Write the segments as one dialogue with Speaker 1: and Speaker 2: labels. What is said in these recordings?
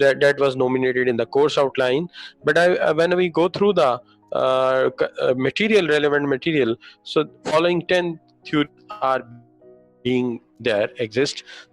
Speaker 1: that was nominated in the course outline, but when we go through the relevant material, so following 10 theories are being there exist.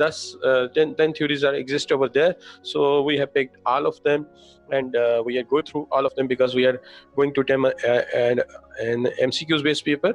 Speaker 1: 10 theories are exist over there, so we have picked all of them and we are go through all of them because we are going to an MCQs based paper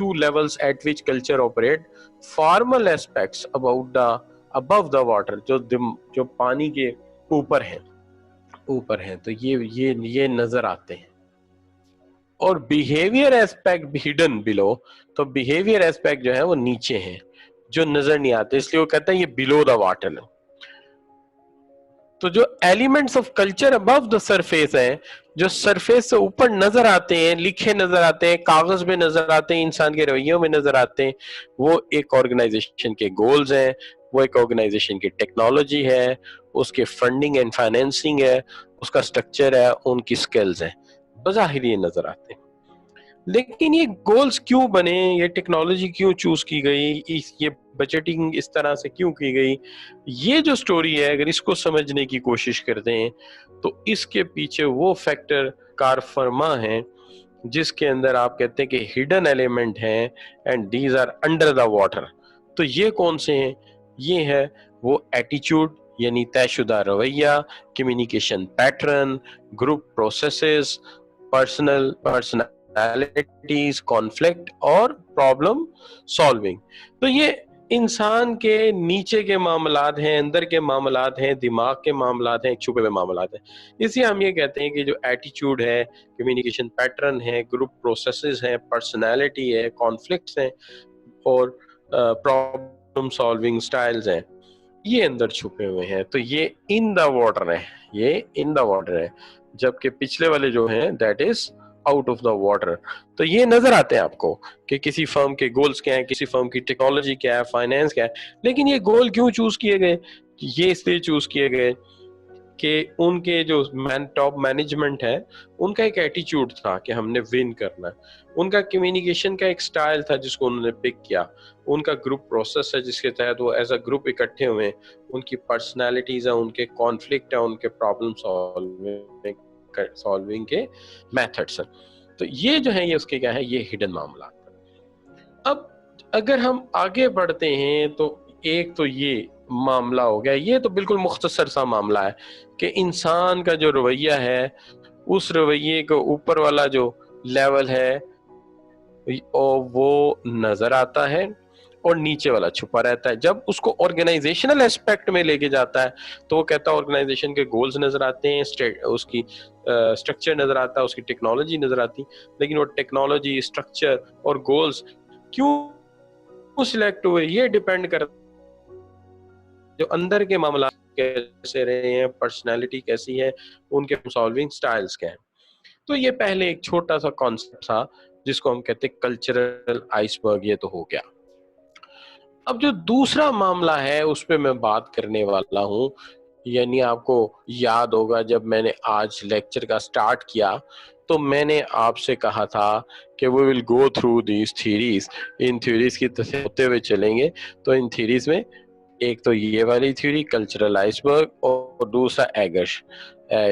Speaker 1: 2 levels at which culture operate, formal aspects about the above the water, جو پانی کے اوپر ہیں تو یہ نظر آتے ہیں. اور بیہیویئر ایسپیکٹ ہڈن بلو, تو بیہیویئر ایسپیکٹ جو ہے وہ نیچے ہیں جو نظر نہیں آتے, اس لیے وہ کہتے ہیں یہ بلو دا واٹر. تو جو elements of culture above the surface ہیں, جو سرفیس سے اوپر نظر آتے ہیں, لکھے نظر آتے ہیں, کاغذ میں نظر آتے ہیں, انسان کے رویوں میں نظر آتے ہیں, وہ ایک آرگنائزیشن کے گولز ہیں, وہ ایک آرگنائزیشن کی ٹیکنالوجی ہے, اس کے فنڈنگ اینڈ فائنینسنگ ہے, اس کا سٹرکچر ہے, ان کی سکلز ہیں, بظاہر یہ نظر آتے ہیں. لیکن یہ گولز کیوں بنے, یہ ٹیکنالوجی کیوں چوز کی گئی, یہ بجٹنگ اس طرح سے کیوں کی گئی, یہ جو سٹوری ہے اگر اس کو سمجھنے کی کوشش کرتے ہیں تو اس کے پیچھے وہ فیکٹر کار فرما ہیں جس کے اندر آپ کہتے ہیں کہ ہڈن ایلیمنٹ ہیں and these are under the water. تو یہ کون سے ہیں؟ یہ ہے وہ ایٹیچیوڈ یعنی طے شدہ رویہ, communication pattern, group processes, personalities, conflict اور پرابلم سالونگ. تو یہ انسان کے نیچے کے معاملات ہیں, اندر کے معاملات ہیں, دماغ کے معاملات ہیں, چھپے ہوئے معاملات ہیں. اس لیے ہم یہ کہتے ہیں کہ جو ایٹیچیوڈ ہے, کمیونیکیشن پیٹرن ہے, گروپ پروسیسز ہیں, پرسنالٹی ہے, کانفلکٹس ہیں اور پرابلم سالونگ سٹائلز ہیں, یہ اندر چھپے ہوئے ہیں. تو یہ ان دا واٹر ہے, یہ ان دا واٹر ہے, جبکہ پچھلے والے جو ہیں that is out of the water. تو یہ نظر آتے ہیں آپ کو کہ کسی فرم کے گولز کیا ہیں, کسی فرم کی ٹیکنالوجی کیا ہے, فائنینس کیا ہے. لیکن یہ گول کیوں چوز کیے گئے؟ یہ اس لیے چوز کیے گئے کہ ان کے جو ٹاپ مینجمنٹ ہے ان کا ایک ایٹیچیوڈ تھا کہ ہم نے ون کرنا ہے, ان کا کمیونیکیشن کا ایک سٹائل تھا جس کو انہوں نے پک کیا, ان کا گروپ پروسیس ہے جس کے تحت وہ ایز اے گروپ اکٹھے ہوئے, ان کی پرسنالٹیز ہیں, ان کے کانفلکٹ ہیں, ان کے پرابلم سالونگ کے میتھڈس ہیں. تو یہ جو ہے یہ اس کے کیا ہے, یہ ہڈن معاملات. اب اگر ہم آگے بڑھتے ہیں تو ایک تو یہ معاملہ ہو گیا, یہ تو بالکل مختصر سا معاملہ ہے کہ انسان کا جو رویہ ہے اس رویے کے اوپر والا جو لیول ہے وہ نظر آتا ہے اور نیچے والا چھپا رہتا ہے. جب اس کو آرگنائزیشنل ایسپیکٹ میں لے کے جاتا ہے تو وہ کہتا ہے آرگنائزیشن کے گولز نظر آتے ہیں, اس کی اسٹرکچر نظر آتا ہے, اس کی ٹیکنالوجی نظر آتی, لیکن وہ ٹیکنالوجی, اسٹرکچر اور گولز کیوں سلیکٹ ہوئے یہ ڈیپینڈ کرتا جو اندر کے معاملات کیسے رہے ہیں, پرسنالٹی کیسی ہے, ان کے سالونگ سٹائلز کیا ہیں. تو یہ پہلے ایک چھوٹا سا کانسیپٹ تھا جس کو ہم کہتے ہیں کلچرل آئس برگ, یہ تو ہو گیا. اب جو دوسرا معاملہ ہے اس پہ میں بات کرنے والا ہوں, یعنی آپ کو یاد ہوگا جب میں نے آج لیکچر کا سٹارٹ کیا تو میں نے آپ سے کہا تھا کہ we will go through these theories, in theories کی طرف ہوتے ہوئے چلیں گے. تو ان تھیوریز میں ایک تو یہ والی تھیوری کلچرل آئس برگ اور دوسرا ایگرش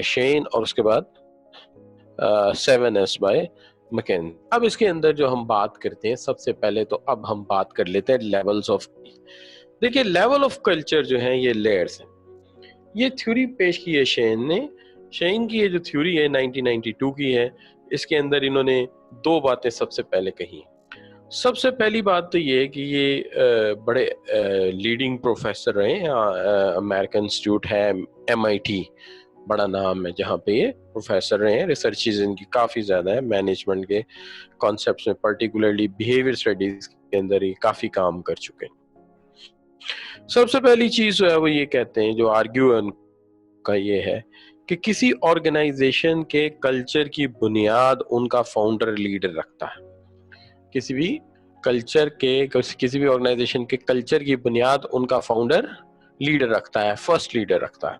Speaker 1: شین اور اس کے بعد 7S بائی مکین. اب اس کے اندر جو ہم بات کرتے ہیں سب سے پہلے تو اب ہم بات کر لیتے ہیں لیولز آف. دیکھیے لیول آف کلچر جو ہیں یہ لیئرز ہیں. یہ تھیوری پیش کی ہے شین نے. شین کی یہ جو تھیوری ہے 1992 کی ہے, اس کے اندر انہوں نے دو باتیں سب سے پہلے کہی. سب سے پہلی بات تو یہ کہ یہ بڑے لیڈنگ پروفیسر رہے ہیں, امریکن انسٹیٹیوٹ ہے MIT, بڑا نام ہے جہاں پہ یہ پروفیسر رہے ہیں, ریسرچز ان کی کافی زیادہ ہے مینجمنٹ کے کانسیپٹس میں, پرٹیکولرلی بیہیویئر اسٹڈیز کے اندر یہ کافی کام کر چکے ہیں. سب سے پہلی چیز جو ہے وہ یہ کہتے ہیں, جو آرگیو کا یہ ہے کہ کسی آرگنائزیشن کے کلچر کی بنیاد ان کا فاؤنڈر لیڈر رکھتا ہے. کسی بھی کلچر کے, کسی بھی آرگنائزیشن کے کلچر کی بنیاد ان کا فاؤنڈر لیڈر رکھتا ہے, فرسٹ لیڈر رکھتا ہے.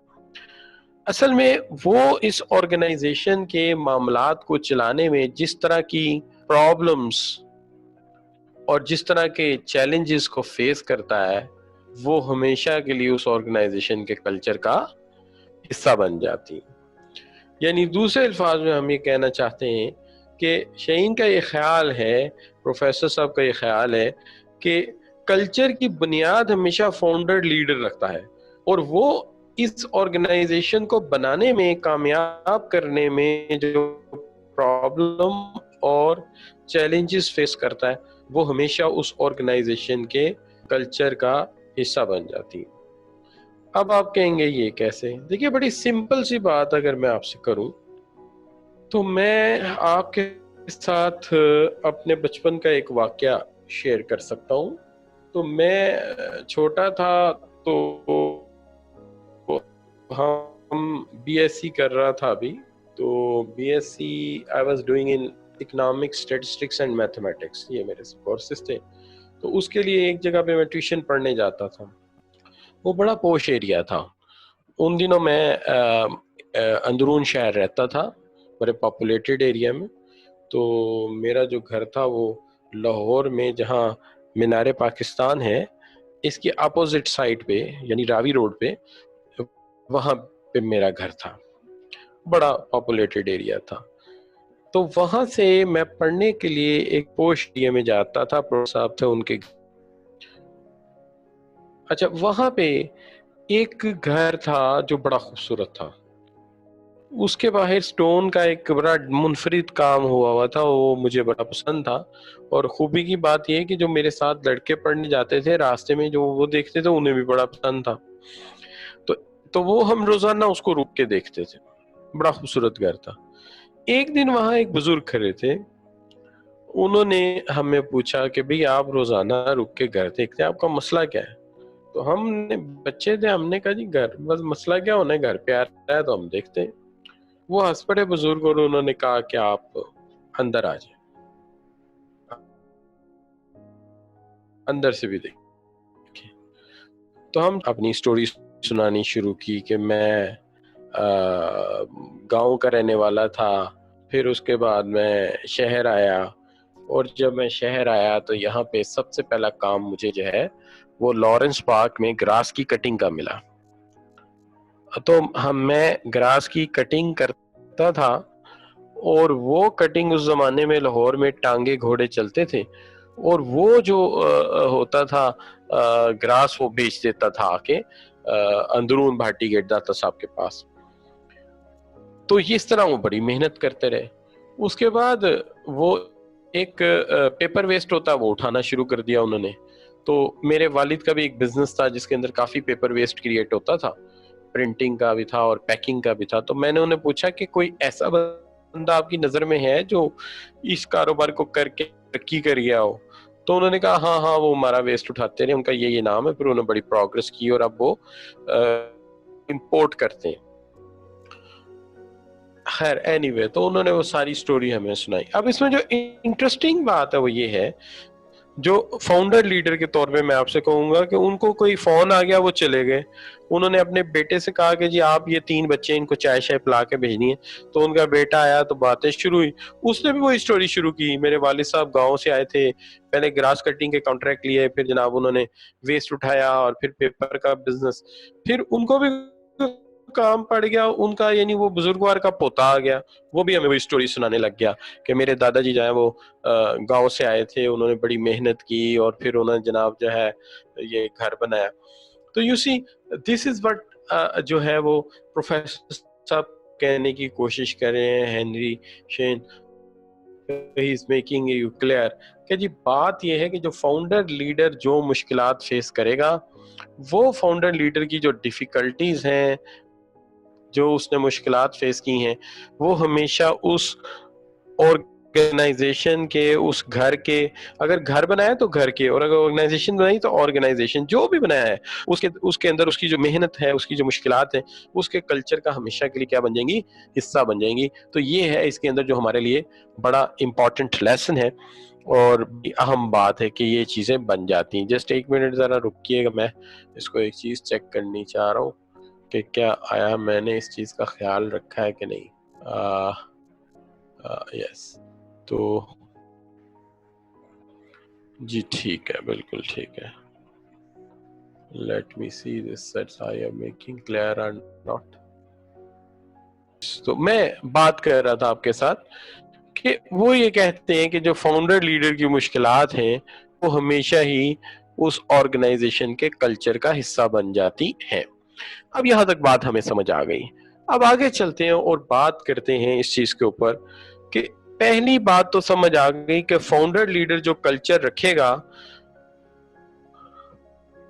Speaker 1: اصل میں وہ اس آرگنائزیشن کے معاملات کو چلانے میں جس طرح کی پرابلمز اور جس طرح کے چیلنجز کو فیس کرتا ہے وہ ہمیشہ کے لیے اس آرگنائزیشن کے کلچر کا حصہ بن جاتی. یعنی دوسرے الفاظ میں ہم یہ کہنا چاہتے ہیں کہ شہین کا یہ خیال ہے, پروفیسر صاحب کا یہ خیال ہے کہ کلچر کی بنیاد ہمیشہ فاؤنڈر لیڈر رکھتا ہے, اور وہ اس آرگنائزیشن کو بنانے میں, کامیاب کرنے میں جو پرابلم اور چیلنجز فیس کرتا ہے وہ ہمیشہ اس آرگنائزیشن کے کلچر کا حصہ بن جاتی ہے. اب آپ کہیں گے یہ کیسے؟ دیکھیے بڑی سمپل سی بات اگر میں آپ سے کروں تو میں آپ کے ساتھ اپنے بچپن کا ایک واقعہ شیئر کر سکتا ہوں. تو میں چھوٹا تھا تو ہم بی ایس سی کر رہا تھا ابھی. تو B S C I was doing in economics statistics and mathematics, یہ میرے کورسز تھے. تو اس کے لیے ایک جگہ پہ میں ٹیوشن پڑھنے جاتا تھا. وہ بڑا پوش ایریا تھا. ان دنوں میں اندرون شہر رہتا تھا، بڑے پاپولیٹڈ ایریا میں. تو میرا جو گھر تھا وہ لاہور میں جہاں مینار پاکستان ہے اس کی اپوزٹ سائڈ پہ، یعنی راوی روڈ پہ، وہاں پہ میرا گھر تھا. بڑا پاپولیٹڈ ایریا تھا. تو وہاں سے میں پڑھنے کے لیے ایک پوش ایریا میں جاتا تھا. پروفیسر صاحب تھے ان کے. اچھا، وہاں پہ ایک گھر تھا جو بڑا خوبصورت تھا. اس کے باہر سٹون کا ایک بڑا منفرد کام ہوا تھا، وہ مجھے بڑا پسند تھا. اور خوبی کی بات یہ کہ جو میرے ساتھ لڑکے پڑھنے جاتے تھے راستے میں جو وہ دیکھتے تھے انہیں بھی بڑا پسند تھا. تو وہ ہم روزانہ اس کو رک کے دیکھتے تھے. بڑا خوبصورت گھر تھا. ایک دن وہاں ایک بزرگ کھڑے تھے. انہوں نے ہمیں پوچھا کہ بھئی آپ روزانہ رک کے گھر دیکھتے ہیں، آپ کا مسئلہ کیا ہے؟ تو ہم نے بچے تھے، ہم نے کہا جی گھر بس مسئلہ کیا ہونا ہے، گھر پہ آ رہا ہے تو ہم دیکھتے ہیں. وہ ہنس پڑے بزرگ اور انہوں نے کہا کہ آپ اندر آ جائیں، اندر سے بھی دیکھیں. تو ہم اپنی سٹوری سنانی شروع کی کہ میں گاؤں کا رہنے والا تھا. پھر اس کے بعد میں شہر آیا، اور جب میں شہر آیا تو یہاں پہ سب سے پہلا کام مجھے جو ہے وہ لارنس پارک میں گراس کی کٹنگ کا ملا. تو میں گراس کی کٹنگ کرتا تھا، اور وہ کٹنگ اس زمانے میں لاہور میں ٹانگے گھوڑے چلتے تھے، اور وہ جو ہوتا تھا گراس وہ بیچ دیتا تھا آ کے اندرون بھاٹی گیٹ داتا صاحب کے پاس. تو اس طرح وہ بڑی محنت کرتے رہے. اس کے بعد وہ ایک پیپر ویسٹ ہوتا وہ اٹھانا شروع کر دیا انہوں نے. تو میرے والد کا بھی ایک بزنس تھا جس کے اندر کافی پیپر ویسٹ کریٹ ہوتا تھا، پرنٹنگ کا بھی تھا اور پیکنگ کا بھی تھا. تو میں نے انہیں پوچھا کہ کوئی ایسا بندہ آپ کی نظر میں ہے جو اس کاروبار کو کر کے ترقی کر گیا ہو؟ تو انہوں نے کہا ہاں وہ ہمارا ویسٹ اٹھاتے رہے، ان کا یہ نام ہے. پھر انہوں نے بڑی پروگرس کی اور اب وہ امپورٹ کرتے ہیں. خیر اینی وے، تو انہوں نے وہ ساری سٹوری ہمیں سنائی. اب اس میں جو انٹرسٹنگ بات ہے وہ یہ ہے، جو فاؤنڈر لیڈر کے طور پہ میں آپ سے کہوں گا کہ ان کو کوئی فون آ گیا وہ چلے گئے. انہوں نے اپنے بیٹے سے کہا کہ جی آپ یہ 3 بچے ان کو چائے شائے پلا کے بھیجنی ہے. تو ان کا بیٹا آیا تو باتیں شروع ہوئی. اس نے بھی وہی سٹوری شروع کی. میرے والد صاحب گاؤں سے آئے تھے، پہلے گراس کٹنگ کے کانٹریکٹ لیے، پھر جناب انہوں نے ویسٹ اٹھایا، اور پھر پیپر کا بزنس. پھر ان کو بھی کام پڑ گیا ان کا، یعنی وہ بزرگوار کا پوتا آ گیا، وہ بھی ہمیں وہی سٹوری سنانے لگ گیا کہ میرے دادا جی جو ہے وہ گاؤں سے آئے تھے، انہوں نے بڑی محنت کی اور پھر انہوں نے جناب جو ہے یہ گھر بنایا. تو you C this is what جو ہے وہ پروفیسر صاحب کہنے کی کوشش کر رہے ہیں. ہنری شین he is making you clear کہ جی بات یہ ہے کہ جو فاؤنڈر لیڈر جو مشکلات فیس کرے گا، وہ فاؤنڈر لیڈر کی جو ڈیفیکلٹیز ہیں، جو اس نے مشکلات فیس کی ہیں، وہ ہمیشہ اس آرگنائزیشن کے، اس گھر کے، اگر گھر بنایا تو گھر کے، اور اگر آرگنائزیشن بنائی تو آرگنائزیشن جو بھی بنایا ہے اس کے اندر اس کی جو محنت ہے، اس کی جو مشکلات ہیں، اس کے کلچر کا ہمیشہ کے لیے کیا بن جائیں گی؟ حصہ بن جائیں گی. تو یہ ہے اس کے اندر جو ہمارے لیے بڑا امپورٹنٹ لیسن ہے اور اہم بات ہے کہ یہ چیزیں بن جاتی ہیں. جسٹ ایک منٹ ذرا رکیے گا، میں اس کو ایک چیز چیک کرنی چاہ رہا ہوں کہ کیا آیا میں نے اس چیز کا خیال رکھا ہے کہ نہیں. یس، تو جی ٹھیک ہے، بالکل ٹھیک ہے. Let me see this sets I am making clear or not. تو میں بات کر رہا تھا آپ کے ساتھ کہ وہ یہ کہتے ہیں کہ جو فاؤنڈر لیڈر کی مشکلات ہیں وہ ہمیشہ ہی اس آرگنائزیشن کے کلچر کا حصہ بن جاتی ہیں. اب یہاں تک بات ہمیں سمجھ آ گئی. اب آگے چلتے ہیں اور بات کرتے ہیں اس چیز کے اوپر کہ پہلی بات تو سمجھ آ گئی کہ فاؤنڈر لیڈر جو کلچر رکھے گا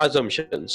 Speaker 1: assumptions।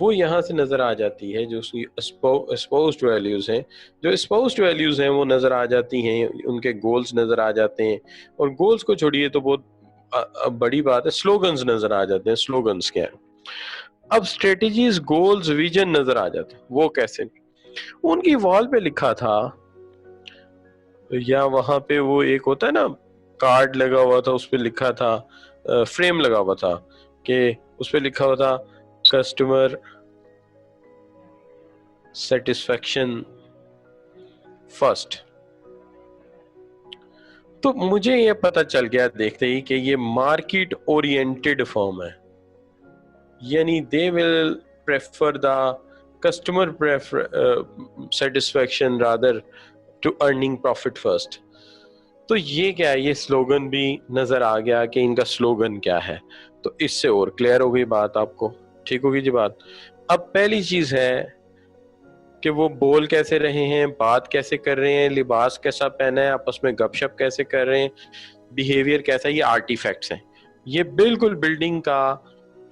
Speaker 1: وہ یہاں سے نظر آ جاتی ہے. جو اس کی اسپوزڈ ویلیوز ہیں، جو اسپوزڈ ویلیوز ہیں وہ نظر آ جاتی ہیں، ان کے گولز نظر آ جاتے ہیں. اور گولز کو چھوڑیے تو بہت بڑی بات ہے، سلوگنز نظر آ جاتے ہیں. سلوگنز کیا ہیں؟ اب اسٹریٹجیز، گولز، ویژن نظر آ جاتے ہیں. وہ کیسے؟ ان کی وال پہ لکھا تھا، یا وہاں پہ وہ ایک ہوتا ہے نا کارڈ لگا ہوا تھا، اس پہ لکھا تھا، فریم لگا ہوا تھا کہ اس پہ لکھا ہوا تھا کسٹمر سیٹسفیکشن فرسٹ. تو مجھے یہ پتا چل گیا دیکھتے ہی کہ یہ مارکیٹ اورینٹڈ فرم ہے، یعنی they will prefer the customer satisfaction rather to earning profit first. تو یہ کیا ہے، یہ سلوگن بھی نظر آ گیا کہ ان کا سلوگن کیا ہے. تو اس سے اور کلیئر ہو گئی بات آپ کو. ٹھیک ہوگی جی بات. اب پہلی چیز ہے کہ وہ بول کیسے رہے ہیں، بات کیسے کر رہے ہیں، لباس کیسا پہنا ہے، آپس میں گپ شپ کیسے کر رہے ہیں، بیہیویئر کیسا ہے. یہ آرٹیفیکٹس ہیں. یہ بالکل بلڈنگ کا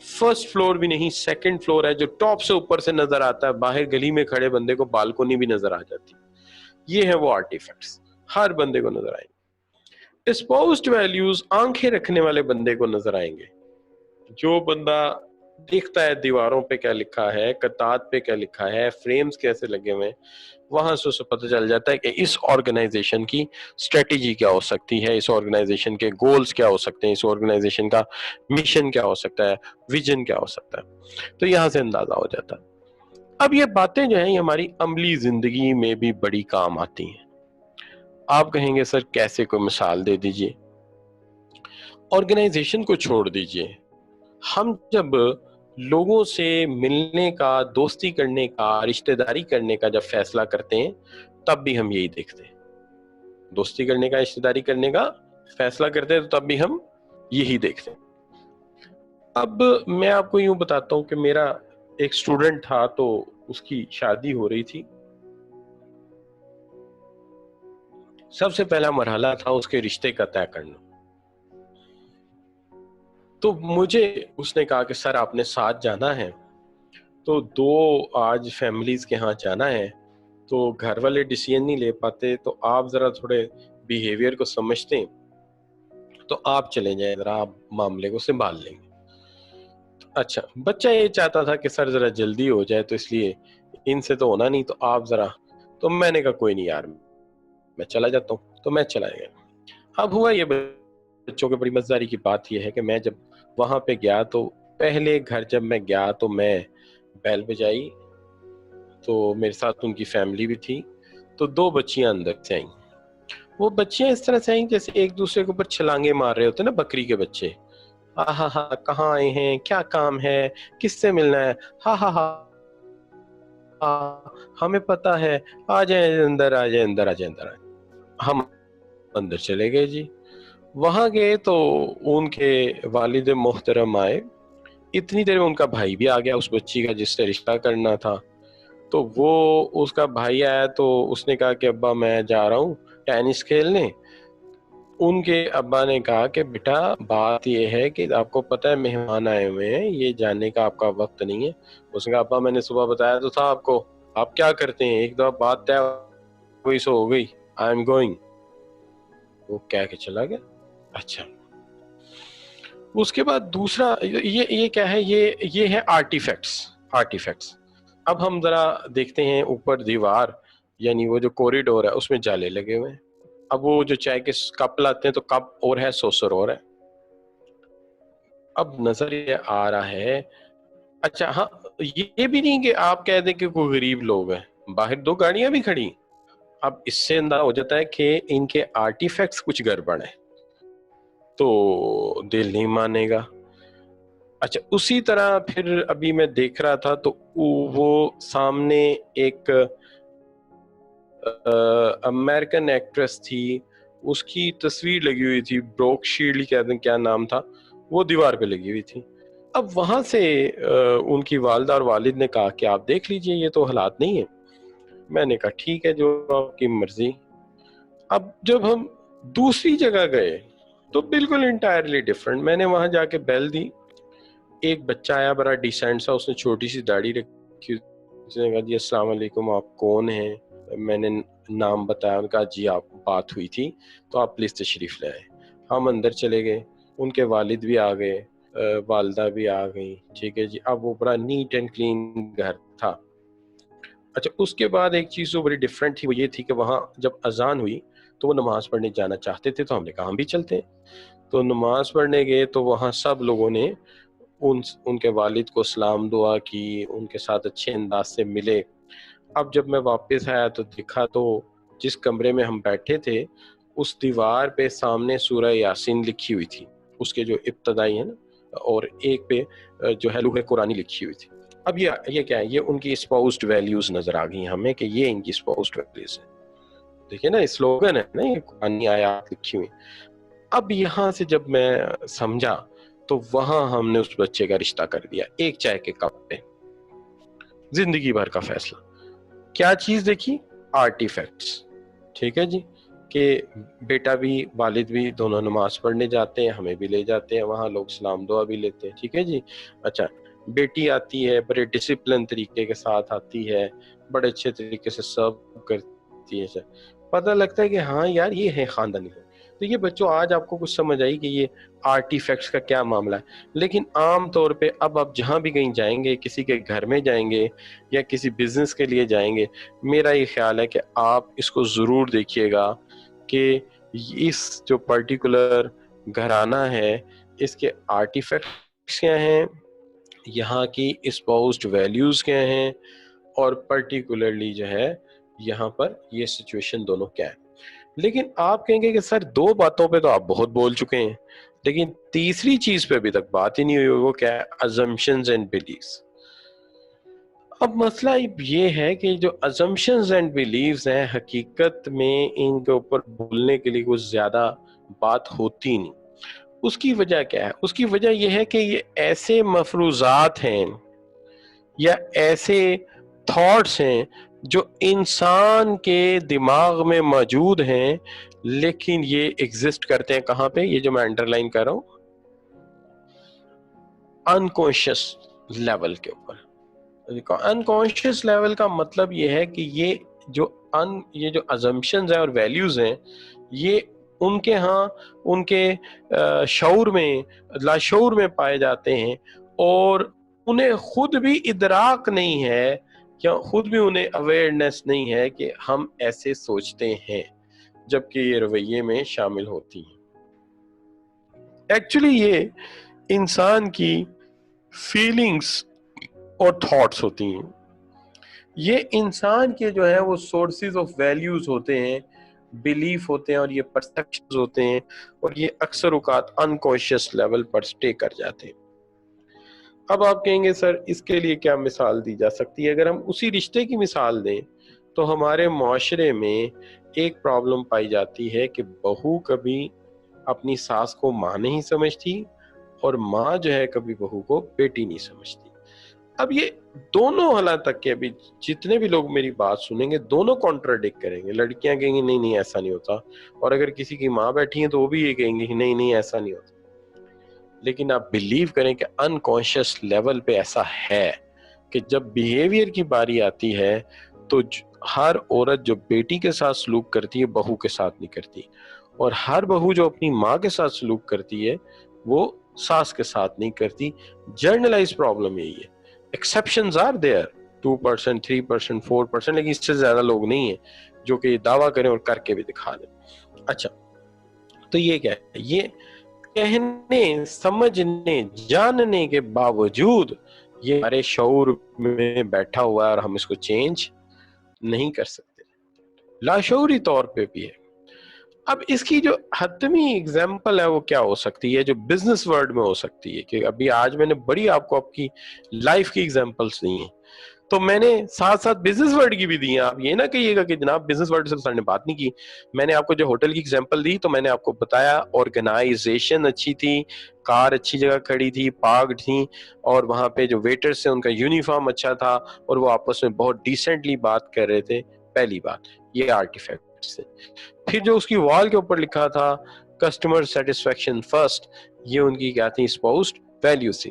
Speaker 1: فرسٹ فلور بھی نہیں، سیکنڈ فلور ہے، جو ٹاپ سے اوپر سے نظر آتا ہے. باہر گلی میں کھڑے بندے کو بالکونی بھی نظر آ جاتی. یہ ہے وہ آرٹیفیکٹس، ہر بندے کو نظر آئیں گے. اسپوزڈ ویلیوز آنکھیں رکھنے والے بندے کو نظر آئیں گے. جو بندہ دیکھتا ہے دیواروں پہ کیا لکھا ہے، کتات پہ کیا لکھا ہے، فریمز کیسے لگے ہوئے ہیں، وہاں سے اسے پتہ چل جاتا ہے کہ اس آرگنائزیشن کی اسٹریٹجی کیا ہو سکتی ہے، اس آرگنائزیشن کے گولز کیا ہو سکتے ہیں، اس آرگنائزیشن کا مشن کیا ہو سکتا ہے، ویژن کیا ہو سکتا ہے. تو یہاں سے اندازہ ہو جاتا ہے. اب یہ باتیں جو ہیں یہ ہماری عملی زندگی میں بھی بڑی کام آتی ہیں. آپ کہیں گے سر کیسے، کوئی مثال دے دیجئے. آرگنائزیشن کو چھوڑ دیجئے، ہم جب لوگوں سے ملنے کا، دوستی کرنے کا، رشتہ داری کرنے کا جب فیصلہ کرتے ہیں تب بھی ہم یہی دیکھتے ہیں. دوستی کرنے کا، رشتہ داری کرنے کا فیصلہ کرتے ہیں تو تب بھی ہم یہی دیکھتے ہیں. اب میں آپ کو یوں بتاتا ہوں کہ میرا ایک سٹوڈنٹ تھا، تو اس کی شادی ہو رہی تھی. سب سے پہلا مرحلہ تھا اس کے رشتے کا طے کرنا. تو مجھے اس نے کہا کہ سر آپ نے ساتھ جانا ہے، تو دو آج فیملیز کے ہاں جانا ہے، تو گھر والے ڈیسیژن نہیں لے پاتے، تو آپ ذرا تھوڑے بیہیویئر کو سمجھتے ہیں تو آپ چلے جائیں، ذرا آپ معاملے کو سنبھال لیں گے. اچھا، بچہ یہ چاہتا تھا کہ سر ذرا جلدی ہو جائے، تو اس لیے ان سے تو ہونا نہیں، تو آپ ذرا. تو میں نے کہا کوئی نہیں یار، میں چلا جاتا ہوں. تو میں چلا گیا. اب ہوا یہ، بچوں کے بڑی مزداری کی بات یہ ہے کہ میں جب وہاں پہ گیا تو پہلے گھر جب میں گیا تو میں بیل بجائی، تو میرے ساتھ ان کی فیملی بھی تھی. تو دو بچیاں اندر سے آئیں. وہ بچیاں اس طرح سے آئیں جیسے ایک دوسرے کے اوپر چھلانگے مار رہے ہوتے ہیں نا بکری کے بچے. ہاں ہاں، کہاں آئے ہیں، کیا کام ہے، کس سے ملنا ہے، ہاں ہاں ہاں ہمیں پتا ہے، آ جائیں اندر، آ جائیں اندر، آ جائیں اندر. ہم اندر چلے گئے جی. وہاں گئے تو ان کے والد محترم آئے. اتنی دیر میں ان کا بھائی بھی آ گیا، اس بچی کا جس سے رشتہ کرنا تھا. تو وہ اس کا بھائی آیا تو اس نے کہا کہ ابا میں جا رہا ہوں ٹینس کھیلنے. ان کے ابا نے کہا کہ بیٹا بات یہ ہے کہ آپ کو پتہ ہے مہمان آئے ہوئے ہیں، یہ جانے کا آپ کا وقت نہیں ہے. اس نے کہا ابا میں نے صبح بتایا تو تھا آپ کو، آپ کیا کرتے ہیں، ایک دفعہ بات طے ہوئی سو ہو گئی، آئی ایم گوئنگ. وہ کہہ کے چلا گیا. اچھا، اس کے بعد دوسرا یہ کیا ہے، یہ ہے آرٹیفیکٹس. اب ہم ذرا دیکھتے ہیں اوپر دیوار، یعنی وہ جو کوریڈور ہے اس میں جالے لگے ہوئے ہیں. اب وہ جو چائے کے کپ لاتے ہیں تو کپ اور ہے، سوسر اور ہے. اب نظر یہ آ رہا ہے. اچھا ہاں، یہ بھی نہیں کہ آپ کہہ دیں کہ کوئی غریب لوگ ہیں، باہر دو گاڑیاں بھی کھڑی. اب اس سے اندازہ ہو جاتا ہے کہ ان کے آرٹیفیکٹس کچھ گڑبڑ ہیں، تو دل نہیں مانے گا. اچھا، اسی طرح پھر ابھی میں دیکھ رہا تھا تو وہ سامنے ایک امریکن ایکٹریس تھی، اس کی تصویر لگی ہوئی تھی، بروک شیلڈ کہتے ہیں کیا نام تھا، وہ دیوار پہ لگی ہوئی تھی. اب وہاں سے ان کی والدہ اور والد نے کہا کہ آپ دیکھ لیجئے، یہ تو حالات نہیں ہیں. میں نے کہا ٹھیک ہے، جو آپ کی مرضی. اب جب ہم دوسری جگہ گئے تو بالکل انٹائرلی ڈیفرنٹ. میں نے وہاں جا کے بیل دی. ایک بچہ آیا بڑا ڈیسینٹ سا, اس نے چھوٹی سی داڑھی رکھی, اس نے کہا جی السلام علیکم, آپ کون ہیں؟ میں نے نام بتایا, ان کا جی آپ بات ہوئی تھی تو آپ پلیز تشریف لے آئے. ہم اندر چلے گئے, ان کے والد بھی آ گئے, والدہ بھی آ گئی, ٹھیک ہے جی. اب وہ بڑا نیٹ اینڈ کلین گھر تھا. اچھا, اس کے بعد ایک چیز جو بڑی ڈفرینٹ تھی وہ یہ تھی کہ وہاں جب اذان ہوئی تو وہ نماز پڑھنے جانا چاہتے تھے, تو ہم نے کہا ہم بھی چلتے ہیں. تو نماز پڑھنے گئے تو وہاں سب لوگوں نے ان کے والد کو سلام دعا کی, ان کے ساتھ اچھے انداز سے ملے. اب جب میں واپس آیا تو دیکھا تو جس کمرے میں ہم بیٹھے تھے اس دیوار پہ سامنے سورہ یاسین لکھی ہوئی تھی, اس کے جو ابتدائی ہیں نا, اور ایک پہ جو ہے لوح قرآنی لکھی ہوئی تھی. اب یہ کیا ہے, یہ ان کی اسپاؤسڈ ویلیوز نظر آ گئی ہمیں کہ یہ ان کی اسپاؤسڈ ویلیوز ہیں. دیکھیں نا, سلوگن ہے نا, یہ قرآنی آیات لکھی ہوئی. اب یہاں سے جب میں سمجھا تو وہاں ہم نے اس بچے کا رشتہ کر دیا ایک چائے کے کپ پہ. زندگی بھر کا فیصلہ. کیا چیز دیکھی؟ آرٹیفیکٹس. ٹھیک ہے جی, کہ بیٹا بھی والد بھی دونوں نماز پڑھنے جاتے ہیں, ہمیں بھی لے جاتے ہیں وہاں, لوگ سلام دعا بھی لیتے ہیں. ٹھیک ہے جی. اچھا, بیٹی آتی ہے, بڑے ڈسپلن طریقے کے ساتھ آتی ہے, بڑے اچھے طریقے سے سرو کرتی ہے, پتہ لگتا ہے کہ ہاں یار یہ ہے خاندانی. تو یہ بچوں آج آپ کو کچھ سمجھ آئی کہ یہ آرٹیفیکٹس کا کیا معاملہ ہے. لیکن عام طور پہ اب آپ جہاں بھی کہیں جائیں گے, کسی کے گھر میں جائیں گے یا کسی بزنس کے لیے جائیں گے, میرا یہ خیال ہے کہ آپ اس کو ضرور دیکھیے گا کہ اس جو پرٹیکولر گھرانہ ہے اس کے آرٹیفیکٹس کیا ہیں, یہاں کی اسپاؤسڈ ویلیوز کیا ہیں, اور پرٹیکولرلی جو ہے یہاں پر یہ سچویشن دونوں کیا ہے. لیکن آپ کہیں گے کہ سر 2 باتوں پہ تو آپ بہت بول چکے ہیں, لیکن تیسری چیز پہ ابھی تک بات ہی نہیں ہوئی, وہ کیا ہے؟ assumptions and beliefs. اب مسئلہ یہ ہے کہ جو assumptions and beliefs ہیں حقیقت میں ان کے اوپر بولنے کے لیے کچھ زیادہ بات ہوتی نہیں. اس کی وجہ کیا ہے؟ اس کی وجہ یہ ہے کہ یہ ایسے مفروضات ہیں یا ایسے تھاٹس ہیں جو انسان کے دماغ میں موجود ہیں, لیکن یہ ایگزسٹ کرتے ہیں کہاں پہ؟ یہ جو میں انڈر لائن کر رہا ہوں, انکانشیس لیول کے اوپر. انکانشیس لیول کا مطلب یہ ہے کہ یہ جو ازمپشنز ہیں اور ویلیوز ہیں, یہ ان کے ہاں ان کے شعور میں, لاشعور میں پائے جاتے ہیں, اور انہیں خود بھی ادراک نہیں ہے یا خود بھی انہیں اویئرنیس نہیں ہے کہ ہم ایسے سوچتے ہیں, جبکہ یہ رویے میں شامل ہوتی ہیں. ایکچولی یہ انسان کی فیلنگز اور تھاٹس ہوتی ہیں, یہ انسان کے جو ہے وہ سورسز آف ویلیوز ہوتے ہیں, بلیف ہوتے ہیں, اور یہ پرسپشنز ہوتے ہیں, اور یہ اکثر اوقات انکانشیس لیول پر سٹے کر جاتے ہیں. اب آپ کہیں گے سر اس کے لیے کیا مثال دی جا سکتی ہے؟ اگر ہم اسی رشتے کی مثال دیں تو ہمارے معاشرے میں ایک پرابلم پائی جاتی ہے کہ بہو کبھی اپنی ساس کو ماں نہیں سمجھتی, اور ماں جو ہے کبھی بہو کو بیٹی نہیں سمجھتی. اب یہ دونوں حالات تک کے ابھی جتنے بھی لوگ میری بات سنیں گے دونوں کانٹراڈکٹ کریں گے. لڑکیاں کہیں گی نہیں ایسا نہیں ہوتا, اور اگر کسی کی ماں بیٹھی ہیں تو وہ بھی یہ کہیں گے نہیں ایسا نہیں ہوتا. لیکن آپ بلیو کریں کہ انکانشیس لیول پہ ایسا ہے کہ جب بیہیویئر کی باری آتی ہے تو ہر عورت جو بیٹی کے ساتھ سلوک کرتی ہے بہو کے ساتھ نہیں کرتی, اور ہر بہو جو اپنی ماں کے ساتھ سلوک کرتی ہے وہ ساس کے ساتھ نہیں کرتی. جرنلائز پرابلم یہی ہے. ایکسیپشنز آر دیئر, 2%, 3%, 4%, لیکن اس سے زیادہ لوگ نہیں ہیں جو کہ یہ دعویٰ کریں اور کر کے بھی دکھا دیں. اچھا, تو یہ کیا ہے؟ یہ کہنے, سمجھنے, جاننے کے باوجود یہ ہمارے شعور میں بیٹھا ہوا ہے اور ہم اس کو چینج نہیں کر سکتے, لاشعوری طور پہ بھی ہے. اب اس کی جو حتمی اگزامپل ہے وہ کیا ہو سکتی ہے, جو بزنس ورلڈ میں ہو سکتی ہے, کہ ابھی آج میں نے بڑی آپ کی لائف کی اگزامپلس دی ہیں, تو میں نے ساتھ ساتھ بزنس ورلڈ کی بھی دی ہیں. آپ یہ نہ کہیے گا کہ جناب بزنس ورلڈ سے سر نے بات نہیں کی. میں نے آپ کو جو ہوٹل کی اگزامپل دی تو میں نے آپ کو بتایا آرگنائزیشن اچھی تھی, کار اچھی جگہ کھڑی تھی, پارکڈ تھی, اور وہاں پہ جو ویٹرز تھے ان کا یونیفارم اچھا تھا, اور وہ آپس میں بہت ڈیسنٹلی بات کر رہے تھے. پہلی بات یہ آرٹیفیکٹس ہے. پھر جو اس کی وال کے اوپر لکھا تھا کسٹمر سیٹسفیکشن فرسٹ, یہ ان کی کیا تھی؟ اسپاؤسڈ ویلیوز تھی.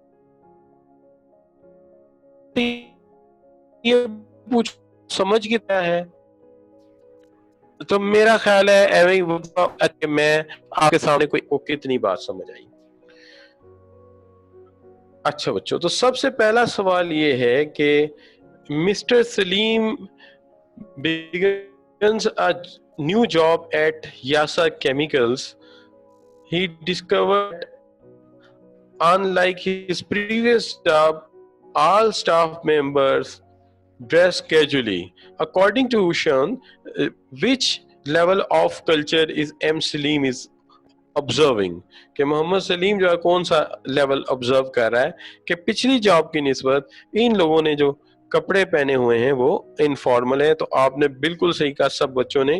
Speaker 1: یہ پوچھ سمجھ کتنا ہے؟ تو میرا خیال ہے ایویں ہی میں آپ کے سامنے کوئی کتنی بات سمجھ آئی. اچھا بچوں، تو سب سے پہلا سوال یہ ہے کہ mister Saleem begins a new job at Yasa Chemicals. He discovered, unlike his previous job, all staff members dress casually. According to Ushan, which level of culture is M. Salim is observing? کہ محمد سلیم جو ہے کون سا level observe کر رہا ہے کہ پچھلی جاب کی نسبت ان لوگوں نے جو کپڑے پہنے ہوئے ہیں وہ انفارمل ہے. تو آپ نے بالکل صحیح کہا، سب بچوں نے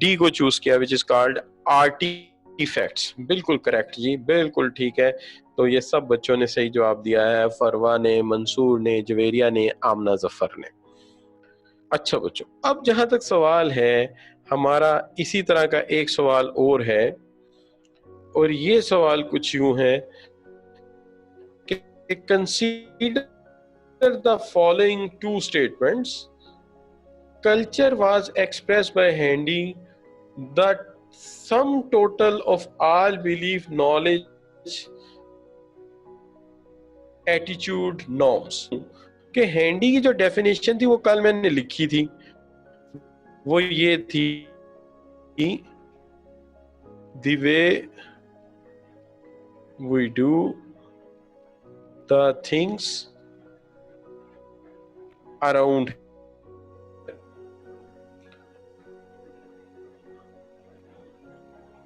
Speaker 1: ڈی کو چوز کیا which is called artifacts. بالکل کریکٹ جی، بالکل ٹھیک ہے. تو یہ سب بچوں نے صحیح جواب دیا ہے، فروا نے، منصور نے، جویریہ نے، آمنہ ظفر نے. اچھا بچوں، اب جہاں تک سوال ہے ہمارا، اسی طرح کا ایک سوال اور ہے، اور یہ سوال کچھ یوں ہے کہ consider the following two statements. Culture was expressed by Handy that sum total of all belief, knowledge, attitude, norms. کہ ہینڈی کی جو ڈیفینیشن تھی وہ کل میں نے لکھی تھی، وہ یہ تھی: the way we do the things around.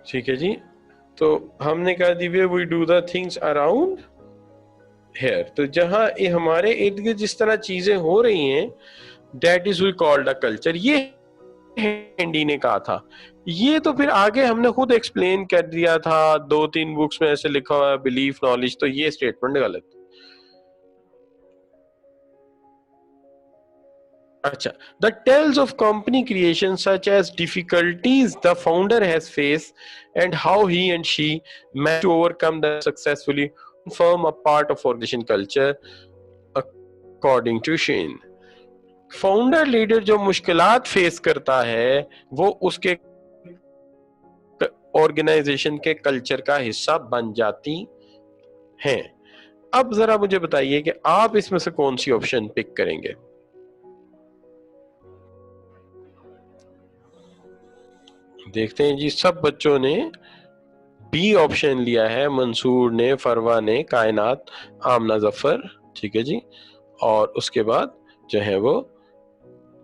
Speaker 1: ٹھیک ہے جی، تو ہم نے کہا the way we do the things around here. تو جہاں ہمارے ارد گرد جس طرح چیزیں ہو رہی ہیں that is we called a culture. یہ ہینڈی نے کہا تھا. یہ تو پھر آگے ہم نے خود ایکسپلین کر دیا تھا، 2-3 بکس میں ایسے لکھا ہوا ہے بلیف نالج. تو یہ اسٹیٹمنٹ غلط. اچھا، the tales of company creation such as difficulties the founder has faced and how he and she managed to overcome them successfully form a part of organization culture according to Shane. Founder leader جو مشکلات face کرتا ہے وہ اس کے organization کے culture کا حصہ بن جاتی ہیں. اب ذرا مجھے بتائیے کہ آپ اس میں سے کون سی آپشن پک کریں گے؟ دیکھتے ہیں جی، سب بچوں نے بی آپشن لیا ہے، منصور نے، فروا نے، کائنات، آمنہ ظفر. ٹھیک ہے جی، اور اس کے بعد جو ہے وہ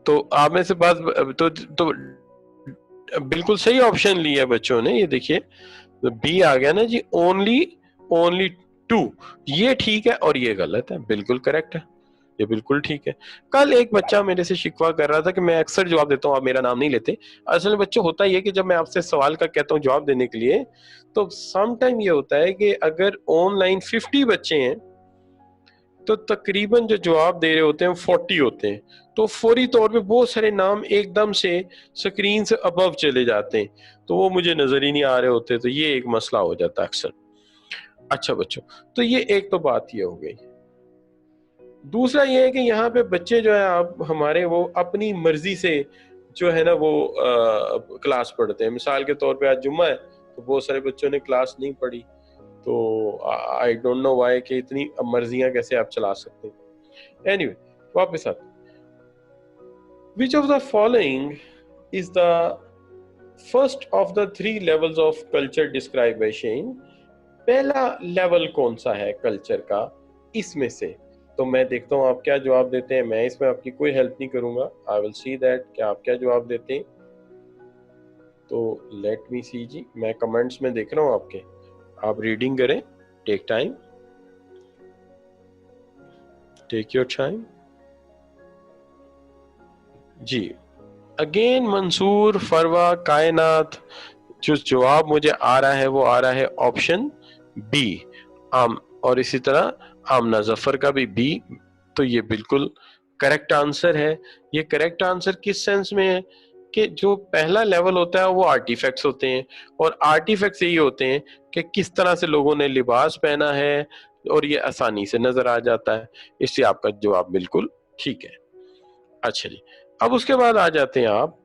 Speaker 1: تو آپ میں سے بات تو بالکل صحیح آپشن لیا ہے بچوں نے. یہ دیکھیے بی آ گیا نا جی، اونلی 2. یہ ٹھیک ہے اور یہ غلط ہے. بالکل کریکٹ ہے، یہ بالکل ٹھیک ہے. کل ایک بچہ میرے سے شکوہ کر رہا تھا کہ میں اکثر جواب دیتا ہوں، آپ میرا نام نہیں لیتے. اصل میں بچوں ہوتا یہ کہ جب میں آپ سے سوال کا کہتا ہوں جواب دینے کے لیے، تو سم ٹائم یہ ہوتا ہے کہ اگر آن لائن 50 بچے ہیں تو تقریباً جو جواب دے رہے ہوتے ہیں 40 ہوتے ہیں. تو فوری طور پہ بہت سارے نام ایک دم سے سکرین سے ابو چلے جاتے ہیں، تو وہ مجھے نظر ہی نہیں آ رہے ہوتے. تو یہ ایک مسئلہ ہو جاتا ہے اکثر. اچھا بچوں، تو یہ ایک تو بات یہ ہو گئی. دوسرا یہ ہے کہ یہاں پہ بچے جو ہیں آپ ہمارے وہ اپنی مرضی سے جو ہے نا وہ کلاس پڑھتے ہیں. مثال کے طور پہ آج جمعہ ہے تو بہت سارے بچوں نے کلاس نہیں پڑھی، تو آئی ڈونٹ نو وائی کہ اتنی مرضیاں کیسے آپ چلا سکتے ہیں. اینی وے، واپس آتے ہیں. Which of the following is the first of the 3 levels of culture described by Shane? پہلا لیول کون سا ہے کلچر کا اس میں سے؟ تو میں دیکھتا ہوں آپ کیا جواب دیتے ہیں. میں اس میں آپ کی کوئی ہیلپ نہیں کروں گا. I will see that کہ آپ کیا جواب دیتے ہیں. تو لیٹ می سی جی، میں کمنٹس میں دیکھ رہا ہوں آپ کے، آپ ریڈنگ کریں. Take time, take your time. جی اگین منصور، فروا، کائنات، جو جواب مجھے آ رہا ہے وہ آ رہا ہے آپشن بی، اور اسی طرح آمنہ ظفر کا بھی بی. تو یہ بالکل کریکٹ آنسر ہے. یہ کریکٹ آنسر کس سینس میں ہے کہ جو پہلا لیول ہوتا ہے وہ آرٹیفیکٹس ہوتے ہیں، اور آرٹیفیکٹس یہی ہوتے ہیں کہ کس طرح سے لوگوں نے لباس پہنا ہے، اور یہ آسانی سے نظر آ جاتا ہے، اس لیے آپ کا جواب بالکل ٹھیک ہے. اچھا جی، اب اس کے بعد آ جاتے ہیں آپ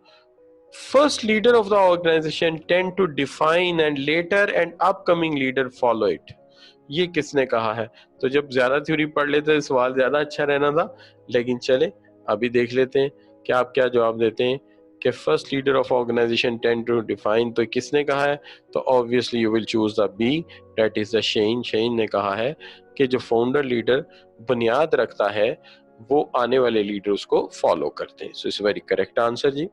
Speaker 1: First leader of the organization tend to define and later and upcoming leader follow it. یہ کس نے کہا ہے؟ تو جب زیادہ تھیوری پڑھ لیتے ہیں سوال زیادہ اچھا رہنا تھا، لیکن چلے ابھی دیکھ لیتے ہیں کہ آپ کیا جواب دیتے ہیں کہ first leader of organization tend to define. تو کس نے کہا ہے؟ تو obviously you will choose the B, that is the شین. شین نے کہا ہے کہ جو فاؤنڈر لیڈر بنیاد رکھتا ہے وہ آنے والے لیڈر اس کو فالو کرتے ہیں. So it's very correct answer جی.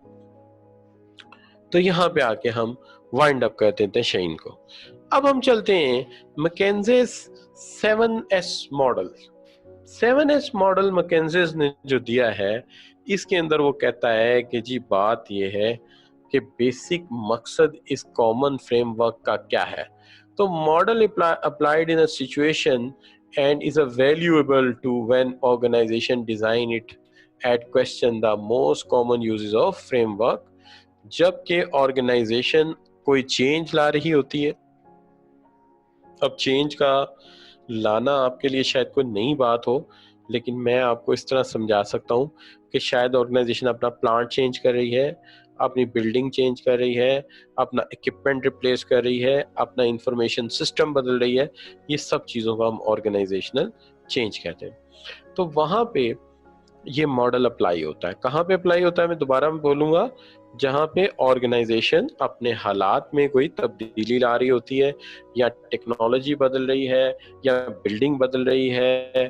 Speaker 1: تو یہاں پہ آ کے ہم وائنڈ اپ کرتے ہیں شین کو. اب ہم چلتے ہیں مکینزیز 7S ماڈل. 7S ماڈل مکینزیز نے جو دیا ہے اس کے اندر وہ کہتا ہے کہ جی بات یہ ہے کہ بیسک مقصد اس کامن فریم ورک کا کیا ہے. تو model applied in a situation and is a valuable to when organization design it at question the most common uses of framework. جبکہ آرگنائزیشن کوئی چینج لا رہی ہوتی ہے. اب چینج کا لانا آپ کے لیے شاید کوئی نئی بات ہو، لیکن میں آپ کو اس طرح سمجھا سکتا ہوں کہ شاید آرگنائزیشن اپنا پلانٹ چینج کر رہی ہے، اپنی بلڈنگ چینج کر رہی ہے، اپنا اکوپمنٹ ریپلیس کر رہی ہے، اپنا انفارمیشن سسٹم بدل رہی ہے. یہ سب چیزوں کو ہم آرگنائزیشنل چینج کہتے ہیں. تو وہاں پہ یہ ماڈل اپلائی ہوتا ہے. کہاں پہ اپلائی ہوتا ہے میں دوبارہ بولوں گا، جہاں پہ آرگنائزیشن اپنے حالات میں کوئی تبدیلی لا رہی ہوتی ہے، یا ٹیکنالوجی بدل رہی ہے، یا بلڈنگ بدل رہی ہے،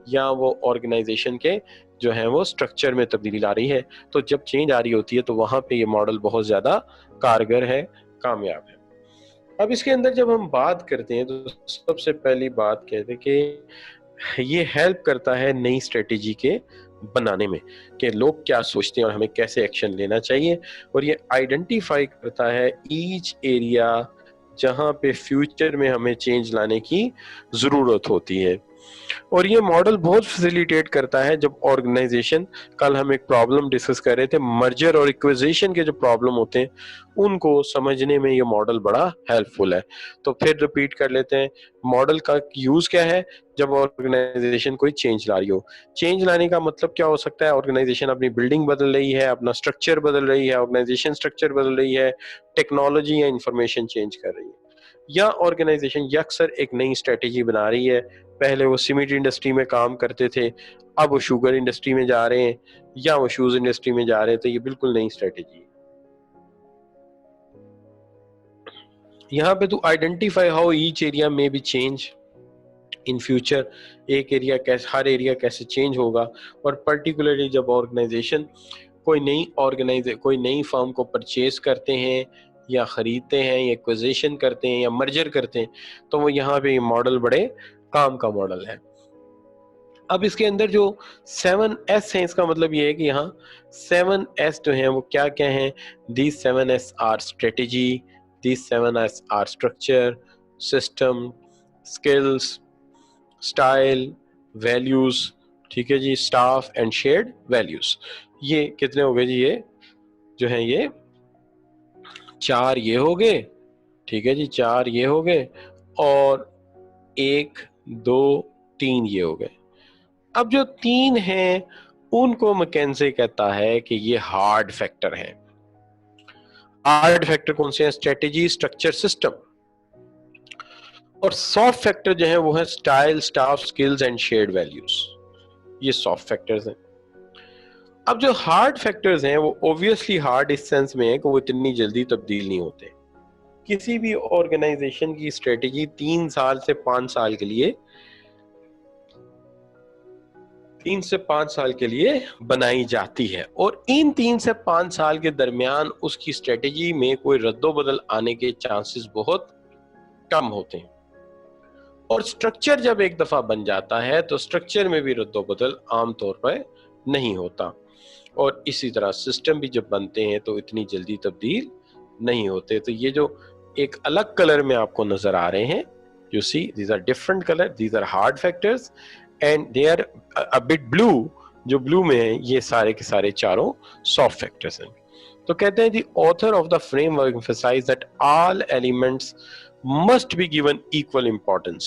Speaker 1: یا وہ آرگنائزیشن کے جو ہیں وہ سٹرکچر میں تبدیلی لا رہی ہے. تو جب چینج آ رہی ہوتی ہے تو وہاں پہ یہ ماڈل بہت زیادہ کارگر ہے، کامیاب ہے. اب اس کے اندر جب ہم بات کرتے ہیں تو سب سے پہلی بات کہتے ہیں کہ یہ ہیلپ کرتا ہے نئی اسٹریٹجی کے بنانے میں کہ لوگ کیا سوچتے ہیں اور ہمیں کیسے ایکشن لینا چاہیے. اور یہ آئیڈینٹیفائی کرتا ہے ایچ ایریا جہاں پہ فیوچر میں ہمیں چینج لانے کی ضرورت ہوتی ہے. اور یہ ماڈل بہت فیسیلیٹیٹ کرتا ہے جب آرگنائزیشن، کل ہم ایک پرابلم ڈسکس کر رہے تھے مرجر اور ایکوزیشن کے جو پرابلم ہوتے ہیں ان کو سمجھنے میں یہ ماڈل بڑا ہیلپ فل ہے. تو پھر ریپیٹ کر لیتے ہیں ماڈل کا یوز کیا ہے جب آرگنائزیشن کوئی چینج لا رہی ہو. چینج لانے کا مطلب کیا ہو سکتا ہے؟ آرگنائزیشن اپنی بلڈنگ بدل رہی ہے، اپنا اسٹرکچر بدل رہی ہے، آرگنائزیشن اسٹرکچر بدل رہی ہے، ٹیکنالوجی یا انفارمیشن چینج کر رہی ہے، یا آرگنائزیشن یکسر ایک نئی اسٹریٹجی بنا رہی ہے. پہلے وہ سیمنٹ انڈسٹری میں کام کرتے تھے، اب وہ شوگر انڈسٹری میں جا رہے ہیں، یا وہ شوز انڈسٹری میں جا رہے ہیں. تو یہ بالکل نئی اسٹریٹجی ہے. یہاں پہ تو آئیڈینٹیفائی ہاؤ ایچ ایریا میں بھی چینج ان فیوچر. ایک ایریا کیسے، ہر ایریا کیسے چینج ہوگا. اور پرٹیکولرلی جب آرگنائزیشن کوئی نئی فرم کو پرچیز کرتے ہیں یا خریدتے ہیں یا ایکوزیشن کرتے ہیں یا مرجر کرتے ہیں تو وہ یہاں پہ یہ ماڈل بڑے کام کا ماڈل ہے. اب اس کے اندر جو 7S ہیں اس کا مطلب یہ ہے کہ یہاں 7S جو ہیں وہ کیا کیا ہیں؟ These 7S are strategy, these 7S are structure, system, skills, style, values. ٹھیک ہے جی، staff and shared values. یہ کتنے ہو گئے جی؟ یہ جو ہیں یہ 4 یہ ہو گئے. ٹھیک ہے جی، 4 یہ ہو گئے اور 1 2 3 یہ ہو گئے. اب جو 3 ہیں ان کو مکینزے کہتا ہے کہ یہ ہارڈ فیکٹر ہیں. ہارڈ فیکٹر کون سے ہیں؟ Strategy, structure, system. اور سافٹ فیکٹر جو ہیں وہ ہیں style, staff, skills and shared values. یہ سافٹ فیکٹرز ہیں. اب جو ہارڈ فیکٹرز ہیں وہ اوبویسلی ہارڈ اس سینس میں ہے کہ وہ اتنی جلدی تبدیل نہیں ہوتے. کسی بھی آرگنائزیشن کی اسٹریٹجی 3 سال سے 5 سال کے لیے 3 سے 5 سال کے لیے بنائی جاتی ہے، اور ان 3 سے 5 سال کے درمیان اس کی اسٹریٹجی میں کوئی رد و بدل آنے کے چانسز بہت کم ہوتے ہیں. اور اسٹرکچر جب ایک دفعہ بن جاتا ہے تو اسٹرکچر میں بھی رد و بدل عام طور پر نہیں ہوتا. اور اسی طرح سسٹم بھی جب بنتے ہیں تو اتنی جلدی تبدیل نہیں ہوتے. تو یہ جو ایک الگ کلر میں آپ کو نظر آ رہے ہیں، you see these are different color, these are hard factors and they are a bit blue. جو blue میں ہیں یہ سارے کے سارے چاروں soft factors ہیں. تو کہتے ہیں the author of the framework emphasize that all elements must be given equal importance.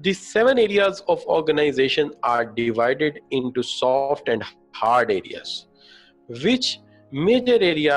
Speaker 1: the 7 areas of organization are divided into soft and hard areas. Which major area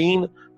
Speaker 1: 3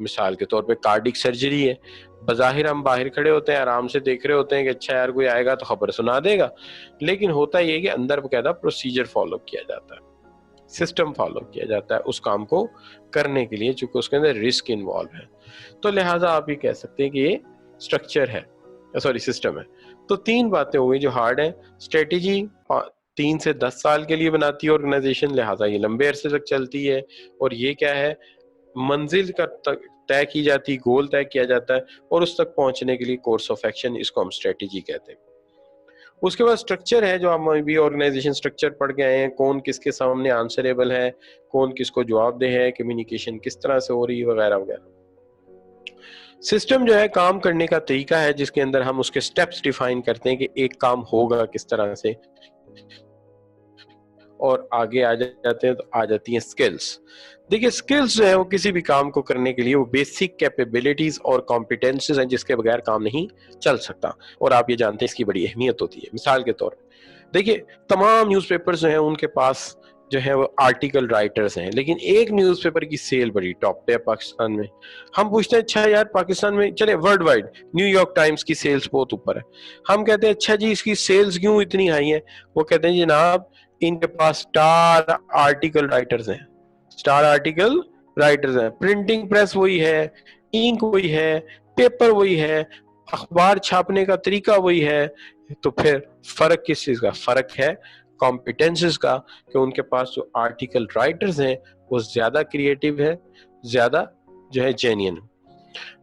Speaker 1: مثال کے طور پہ کارڈک سرجری ہے, بظاہر ہم باہر کھڑے ہوتے ہیں, آرام سے دیکھ رہے ہوتے ہیں کہ اچھا یار کوئی آئے گا تو خبر سنا دے گا, لیکن ہوتا یہ کہ اندر باقاعدہ پروسیجر فالو کیا جاتا ہے, سسٹم فالو کیا جاتا ہے اس کام کو کرنے کے لیے, چونکہ اس کے اندر رسک انوالو ہے. تو لہٰذا آپ یہ کہہ سکتے ہیں کہ یہ اسٹرکچر ہے, سوری سسٹم ہے. تو 3 باتیں ہوئی جو ہارڈ ہیں. اسٹریٹجی 3 سے 10 سال کے لیے بناتی ہے آرگنائزیشن, لہٰذا یہ لمبے عرصے تک چلتی ہے. اور یہ کیا ہے, منزل کا طے کی جاتی, گول طے کیا جاتا ہے, اور اس تک پہنچنے کے لیے کورس آف ایکشن, اس کو ہم اسٹریٹجی کہتے ہیں. اس کے بعد اسٹرکچر ہے, جو ہم بھی آرگنائزیشن اسٹرکچر پڑھ کے آئے ہیں, کون کس کے سامنے آنسریبل ہے, کون کس کو جواب دہ ہے, کمیونیکیشن کس طرح سے ہو رہی ہے, وغیرہ وغیرہ. سسٹم جو ہے کام کرنے کا طریقہ ہے, جس کے اندر ہم اس کے سٹیپس ڈیفائن کرتے ہیں کہ ایک کام ہوگا کس طرح سے, اور آگے آ جاتے ہیں تو آ جاتی ہیں سکلز. دیکھیے سکلز جو ہے وہ کسی بھی کام کو کرنے کے لیے وہ بیسک کیپیبلٹیز اور کمپیٹنسز ہیں جس کے بغیر کام نہیں چل سکتا, اور آپ یہ جانتے ہیں اس کی بڑی اہمیت ہوتی ہے. مثال کے طور پہ دیکھیے تمام نیوز پیپرز جو ہیں ان کے پاس جو ہے وہ آرٹیکل رائٹرز ہیں, لیکن ایک نیوز پیپر کی سیل بڑی ٹاپ پہ ہے پاکستان میں. ہم پوچھتے ہیں اچھا یار پاکستان میں, چلے world wide New York Times کی سیلز بہت اوپر ہے, ہم کہتے ہیں اچھا جی اس کی سیلز کیوں اتنی ہائی ہیں, وہ کہتے ہیں جناب ان کے پاس سٹار آرٹیکل رائٹرز ہیں, سٹار آرٹیکل رائٹرز ہیں, پرنٹنگ پریس وہی ہے, انک وہی ہے, پیپر وہی ہے, اخبار چھاپنے کا طریقہ وہی ہے. تو پھر فرق کس چیز کا, فرق ہے کمپیٹنسز کا, کہ ان کے پاس جو آرٹیکل رائٹرز ہیں وہ زیادہ کریٹیو ہے, زیادہ جو ہے جینین.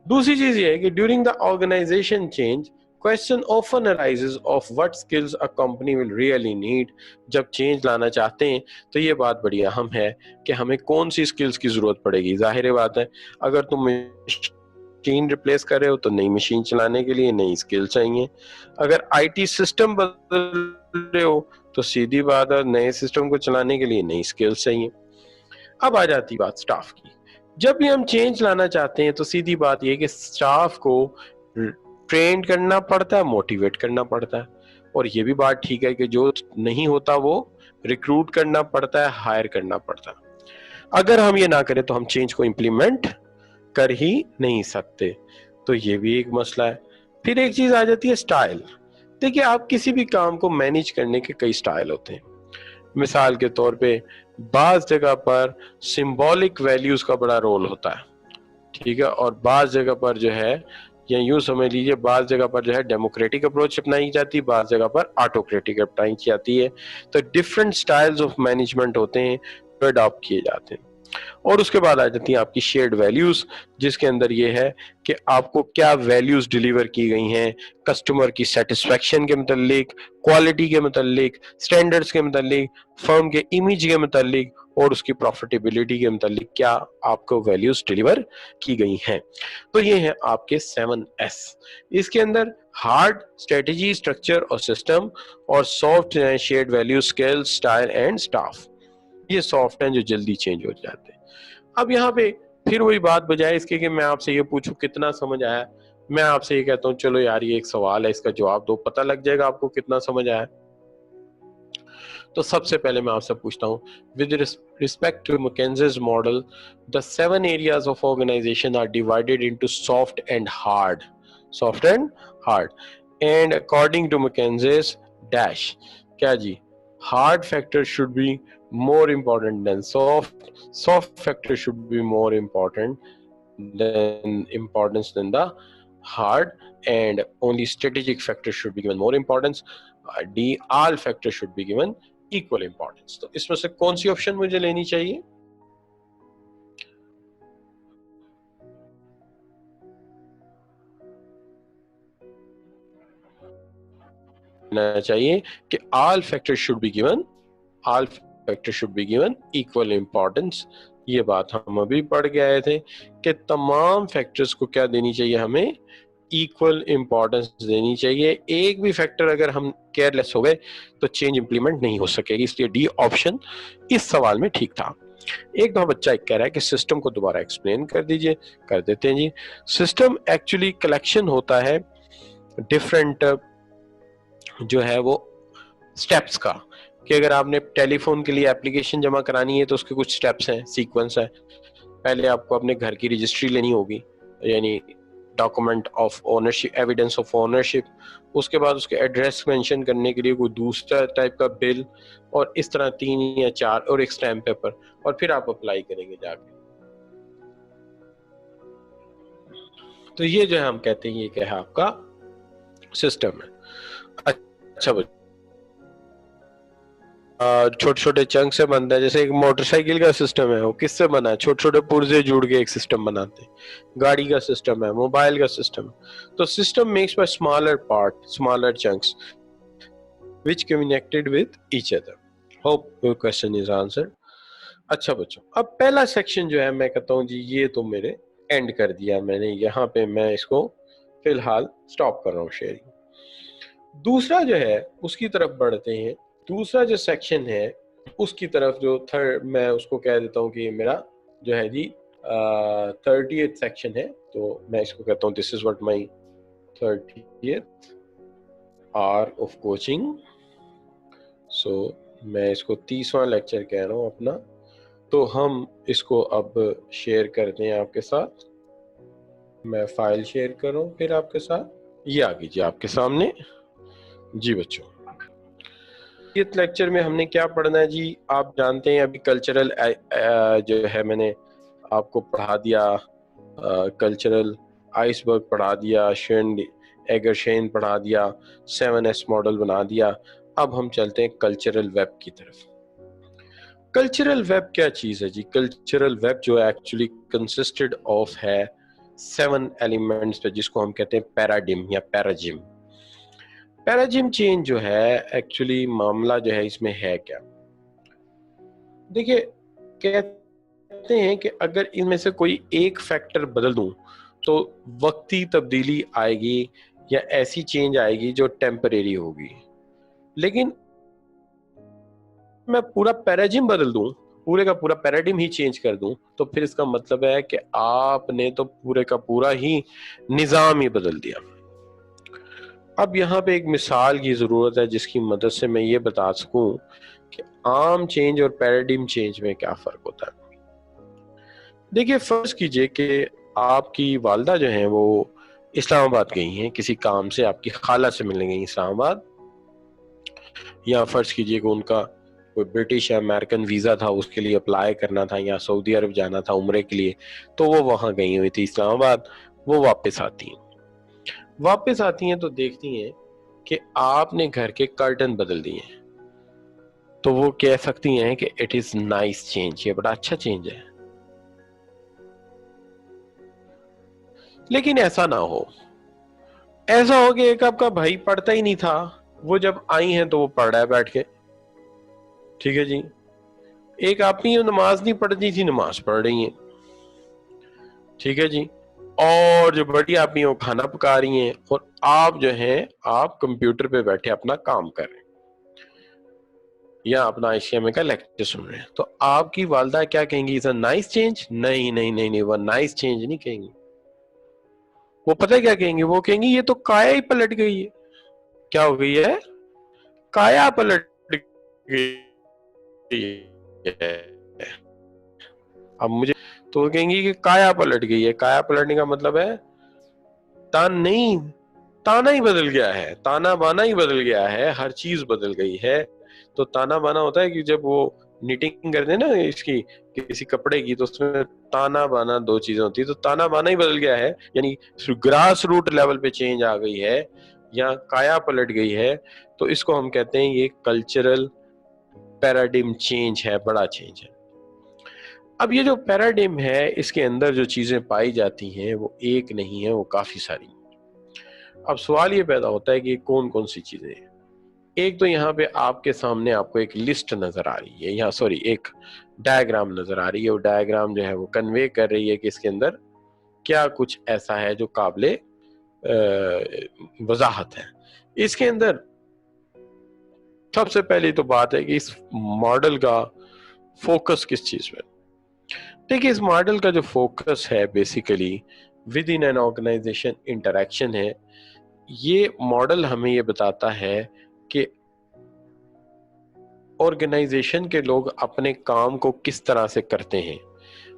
Speaker 1: دوسری چیز یہ ہے کہ during the organization change question often arises of what skills a company will really need. جب چینج لانا چاہتے ہیں تو یہ بات بڑی اہم ہے کہ ہمیں کون سی سکلز کی ضرورت پڑے گی. ظاہر بات ہے اگر تم مشین ریپلیس کر رہے ہو تو نئی مشین چلانے کے لیے نئی سکل چاہیے. اگر آئی ٹی سسٹم بدل رہے ہو تو سیدھی بات ہے نئے سسٹم کو چلانے کے لیے نئی سکل چاہیے. اب آ جاتی بات سٹاف کی. جب بھی ہم چینج لانا چاہتے ہیں تو سیدھی بات یہ کہ سٹاف کو ٹرینڈ کرنا پڑتا ہے, موٹیویٹ کرنا پڑتا ہے, اور یہ بھی بات ٹھیک ہے کہ جو نہیں ہوتا وہ ریکروٹ کرنا پڑتا ہے, ہائر کرنا پڑتا ہے. اگر ہم یہ نہ کریں تو ہم چینج کو امپلیمنٹ کر ہی نہیں سکتے, تو یہ بھی ایک مسئلہ ہے. پھر ایک چیز آ جاتی ہے سٹائل. دیکھیے آپ کسی بھی کام کو مینیج کرنے کے کئی سٹائل ہوتے ہیں. مثال کے طور پہ بعض جگہ پر سمبولک ویلیوز کا بڑا رول ہوتا ہے, ٹھیک ہے, اور بعض جگہ پر جو ہے یا یوں سمجھ لیجیے بعض جگہ پر جو ہے ڈیموکریٹک اپروچ اپنائی جاتی ہے, بعض جگہ پر آٹوکریٹک اپنائی جاتی ہے. تو ڈفرینٹ سٹائلز آف مینجمنٹ ہوتے ہیں جو اڈاپٹ کیے جاتے ہیں. اور اس کے بعد آ جاتی ہیں آپ کی شیئرڈ ویلیوز, جس کے اندر یہ ہے کہ آپ کو کیا ویلیوز ڈیلیور کی گئی ہیں کسٹمر کی سیٹسفیکشن کے متعلق, کوالٹی کے متعلق, سٹینڈرڈز کے متعلق, فرم کے امیج کے متعلق, اور اس کی پروفیٹیبلٹی کے متعلق کیا آپ کو ویلیوز ڈیلیور کی گئی ہیں. تو یہ ہیں آپ کے 7S. اس کے اندر ہارڈ اسٹریٹجی, اسٹرکچر اور سسٹم, اور soft shared value, skill, style and staff. یہ سافٹ ہیں جو جلدی چینج ہو جاتے ہیں. اب یہاں پہ پھر وہی بات بجائے اس کے کہ میں آپ سے یہ پوچھوں کتنا سمجھ آیا, میں آپ سے یہ کہتا ہوں چلو یار یہ ایک سوال ہے اس کا جواب دو, پتہ لگ جائے گا آپ کو کتنا سمجھ آیا. تو سب سے پہلے میں آپ سے پوچھتا ہوں with respect to McKinsey's model, the 7 areas of organization are divided into soft and hard. Soft and hard. And according to McKinsey's dash, کیا جی hard factor should be more important than soft. Soft factor should be more important than the hard, and only strategic factor should be given more importance. D, all factors should be given equal importance. تو اس میں سے کون سی option مجھے لینی چاہیے؟ چاہیے کہ all factors should be given equal importance. یہ بات ہم ابھی پڑھ کے آئے تھے کہ تمام فیکٹرز کو کیا دینی چاہیے, ہمیں ایکول امپورٹنس دینی چاہیے. ایک بھی فیکٹر اگر ہم کیئر لیس ہو گئے تو چینج امپلیمنٹ نہیں ہو سکے گی. اس لیے ڈی آپشن اس سوال میں ٹھیک تھا. ایک دو بچہ ایک کہہ رہا ہے کہ سسٹم کو دوبارہ ایکسپلین کر دیجئے. کر دیتے ہیں جی. سسٹم ایکچولی کلیکشن ہوتا ہے ڈفرینٹ جو ہے وہ سٹیپس کا, کہ اگر آپ نے ٹیلی فون کے لیے اپلیکیشن جمع کرانی ہے تو اس کے کچھ سٹیپس ہیں, سیکوینس ہے. پہلے آپ کو اپنے گھر کی رجسٹری لینی ہوگی, یعنی document of ownership, evidence of ownership. اس کے بعد اس کے ایڈریس مینشن کرنے کے لیے کوئی دوسرا ٹائپ کا بل, اور اس طرح 3 یا 4, اور ایک اسٹیمپ پیپر, اور پھر آپ اپلائی کریں گے جا کے. تو یہ جو ہے ہم کہتے ہیں یہ کہ ہے آپ کا سسٹم ہے. اچھا بچہ, چھوٹے چھوٹے چنک سے بنتا ہے, جیسے ایک موٹر سائیکل کا سسٹم ہے, وہ کس سے بنا ہے؟ چھوٹے چھوٹے پرزے جوڑ کے ایک سسٹم بناتے ہیں. گاڑی کا سسٹم ہے, موبائل کا سسٹم. تو system makes by smaller part, smaller chunks which connected with each other. Hope your question is answered. اچھا بچوں, اب پہلا سیکشن جو ہے میں کہتا ہوں جی یہ تو میرے اینڈ کر دیا میں نے, یہاں پہ میں اس کو فی الحال سٹاپ کر رہا ہوں شیئرنگ. دوسرا جو ہے اس کی طرف بڑھتے ہیں. دوسرا جو سیکشن ہے اس کی طرف جو تھرڈ, میں اس کو کہہ دیتا ہوں کہ یہ میرا جو ہے جی 30th سیکشن ہے. تو میں اس کو کہتا ہوں this is what my 30th hour of coaching. سو میں اس کو 30واں لیکچر کہہ رہا ہوں اپنا. تو ہم اس کو اب شیئر کرتے ہیں آپ کے ساتھ. میں فائل شیئر کروں پھر آپ کے ساتھ, یہ آ گئی جی آپ کے سامنے. جی بچوں, اس لیکچر میں ہم نے کیا پڑھنا ہے جی, آپ جانتے ہیں ابھی کلچرل جو ہے میں نے آپ کو پڑھا دیا, کلچرل آئس برگ پڑھا دیا, ایگرشین پڑھا دیا, 7S ماڈل بنا دیا. اب ہم چلتے ہیں کلچرل ویب کی طرف. کلچرل ویب کیا چیز ہے جی؟ کلچرل ویب جو ایکچولی کنسسٹڈ آف ہے 7 ایلیمنٹس پہ, جس کو ہم کہتے ہیں پیراڈم یا پیراجم. پیراجم چینج جو ہے ایکچولی معاملہ جو ہے اس میں ہے کیا؟ دیکھیے کہتے ہیں کہ اگر ان میں سے کوئی ایک فیکٹر بدل دوں تو وقتی تبدیلی آئے گی یا ایسی چینج آئے گی جو ٹیمپریری ہوگی. لیکن میں پورا پیراجم بدل دوں, پورے کا پورا پیراڈم ہی چینج کر دوں, تو پھر اس کا مطلب ہے کہ آپ نے تو پورے کا پورا ہی نظام ہی بدل دیا. اب یہاں پہ ایک مثال کی ضرورت ہے جس کی مدد سے میں یہ بتا سکوں کہ عام چینج اور پیراڈم چینج میں کیا فرق ہوتا ہے. دیکھیے فرض کیجئے کہ آپ کی والدہ جو ہیں وہ اسلام آباد گئی ہیں کسی کام سے, آپ کی خالہ سے ملنے گئی اسلام آباد, یا فرض کیجئے کہ ان کا کوئی برٹش یا امریکن ویزا تھا, اس کے لیے اپلائی کرنا تھا, یا سعودی عرب جانا تھا عمرے کے لیے, تو وہ وہاں گئی ہوئی تھی اسلام آباد. وہ واپس آتی ہیں تو دیکھتی ہیں کہ آپ نے گھر کے کرٹن بدل دیے ہیں. تو وہ کہہ سکتی ہیں کہ اٹ از نائس چینج, یہ بڑا اچھا چینج ہے. لیکن ایسا نہ ہو, ایسا ہو کہ ایک آپ کا بھائی پڑھتا ہی نہیں تھا, وہ جب آئی ہیں تو وہ پڑھ رہا ہے بیٹھ کے, ٹھیک ہے جی. ایک آپ نے نماز نہیں پڑھنی تھی, نماز پڑھ رہی ہیں, ٹھیک ہے جی. اور جو بڑی آپ ہیں وہ کھانا پکا رہی ہیں, اور آپ جو ہیں آپ کمپیوٹر پہ بیٹھے اپنا کام کر رہے ہیں یا اپنا ICMA کا لیکچر سن رہے ہیں. تو آپ کی والدہ کیا کہیں گی؟ Nice change? نہیں, وہ نائس چینج نہیں کہیں گی. وہ پتہ کیا کہیں گے؟ وہ کہیں گے یہ تو کایا ہی پلٹ گئی ہے. کیا ہو گئی ہے؟ کایا پلٹ گئی ہے. اب مجھے تو کہیں گی کہ کایا پلٹ گئی ہے. کایا پلٹنے کا مطلب ہے تانا ہی بدل گیا ہے, تانا بانا ہی بدل گیا ہے, ہر چیز بدل گئی ہے. تو تانا بانا ہوتا ہے کہ جب وہ نیٹنگ کرتے ہیں نا اس کی کسی کپڑے کی, تو اس میں تانا بانا 2 چیزیں ہوتی ہیں. تو تانا بانا ہی بدل گیا ہے, یعنی گراس روٹ لیول پہ چینج آ گئی ہے یا کایا پلٹ گئی ہے. تو اس کو ہم کہتے ہیں یہ کلچرل پیراڈم چینج ہے, بڑا چینج ہے. اب یہ جو پیراڈم ہے اس کے اندر جو چیزیں پائی جاتی ہیں وہ ایک نہیں ہے, وہ کافی ساری. اب سوال یہ پیدا ہوتا ہے کہ کون کون سی چیزیں ہیں. ایک تو یہاں پہ آپ کے سامنے آپ کو ایک لسٹ نظر آ رہی ہے, یہاں ایک ڈائیگرام نظر آ رہی ہے. وہ ڈائیگرام جو ہے وہ کنوے کر رہی ہے کہ اس کے اندر کیا کچھ ایسا ہے جو قابل وضاحت ہے. اس کے اندر سب سے پہلی تو بات ہے کہ اس ماڈل کا فوکس کس چیز پہ. دیکھیے اس ماڈل کا جو فوکس ہے basically within an organization interaction ہے. یہ ماڈل ہمیں یہ بتاتا ہے کہ آرگنائزیشن کے لوگ اپنے کام کو کس طرح سے کرتے ہیں,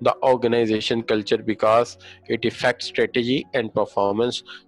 Speaker 1: the organization culture because it affects strategy and performance।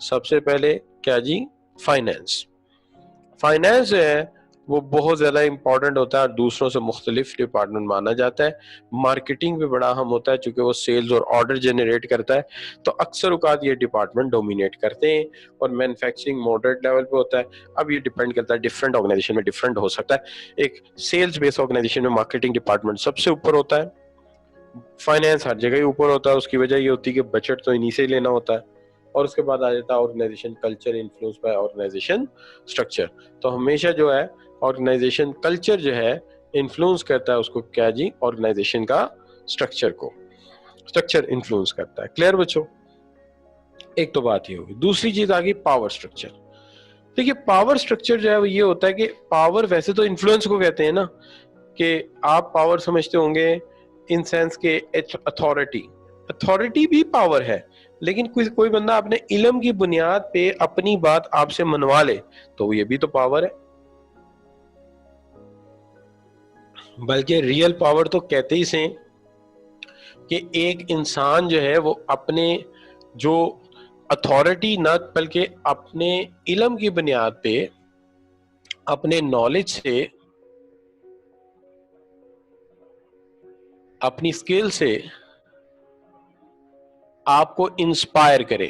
Speaker 1: سب سے پہلے کیا جی؟ فائنینس. فائنینس جو ہے وہ بہت زیادہ امپورٹنٹ ہوتا ہے اور دوسروں سے مختلف ڈپارٹمنٹ مانا جاتا ہے. مارکیٹنگ بھی بڑا اہم ہوتا ہے چونکہ وہ سیلز اور آرڈر جنریٹ کرتا ہے, تو اکثر اوقات یہ ڈپارٹمنٹ ڈومینیٹ کرتے ہیں. اور مینوفیکچرنگ ماڈریٹ لیول پہ ہوتا ہے. اب یہ ڈیپینڈ کرتا ہے, ڈفرینٹ آرگنائزیشن میں ڈفرینٹ ہو سکتا ہے. ایک سیلز بیس آرگنائزیشن میں مارکیٹنگ ڈپارٹمنٹ سب سے اوپر ہوتا ہے, فائنینس ہر جگہ ہی اوپر ہوتا ہے. اس کی وجہ یہ ہوتی ہے کہ بجٹ تو انہی سے ہی لینا ہوتا ہے. اور اس کے بعد آ جاتا ہے organization culture influence by organization structure. تو ہمیشہ جو ہے آرگنائزیشن کلچر جو ہے انفلوئنس کرتا ہے اس کو کیا جی؟ آرگنائزیشن کا اسٹرکچر کو, اسٹرکچر انفلوئنس کرتا ہے. کلیئر بچوں؟ ایک تو بات یہ ہوگی. دوسری چیز آ گئی پاور اسٹرکچر. دیکھیے پاور اسٹرکچر جو ہے وہ یہ ہوتا ہے کہ پاور ویسے تو انفلوئنس کو کہتے ہیں نا, کہ آپ پاور سمجھتے ہوں گے ان سینس کے اتھارٹی. اتھارٹی بھی پاور ہے, لیکن کوئی بندہ اپنے علم کی بنیاد پہ اپنی بات آپ سے منوا لے تو یہ بھی تو پاور ہے. بلکہ ریئل پاور تو کہتے ہی سے کہ ایک انسان جو ہے وہ اپنے جو اتھارٹی نہ بلکہ اپنے علم کی بنیاد پہ اپنے نالج سے اپنی اسکل سے آپ کو انسپائر کرے.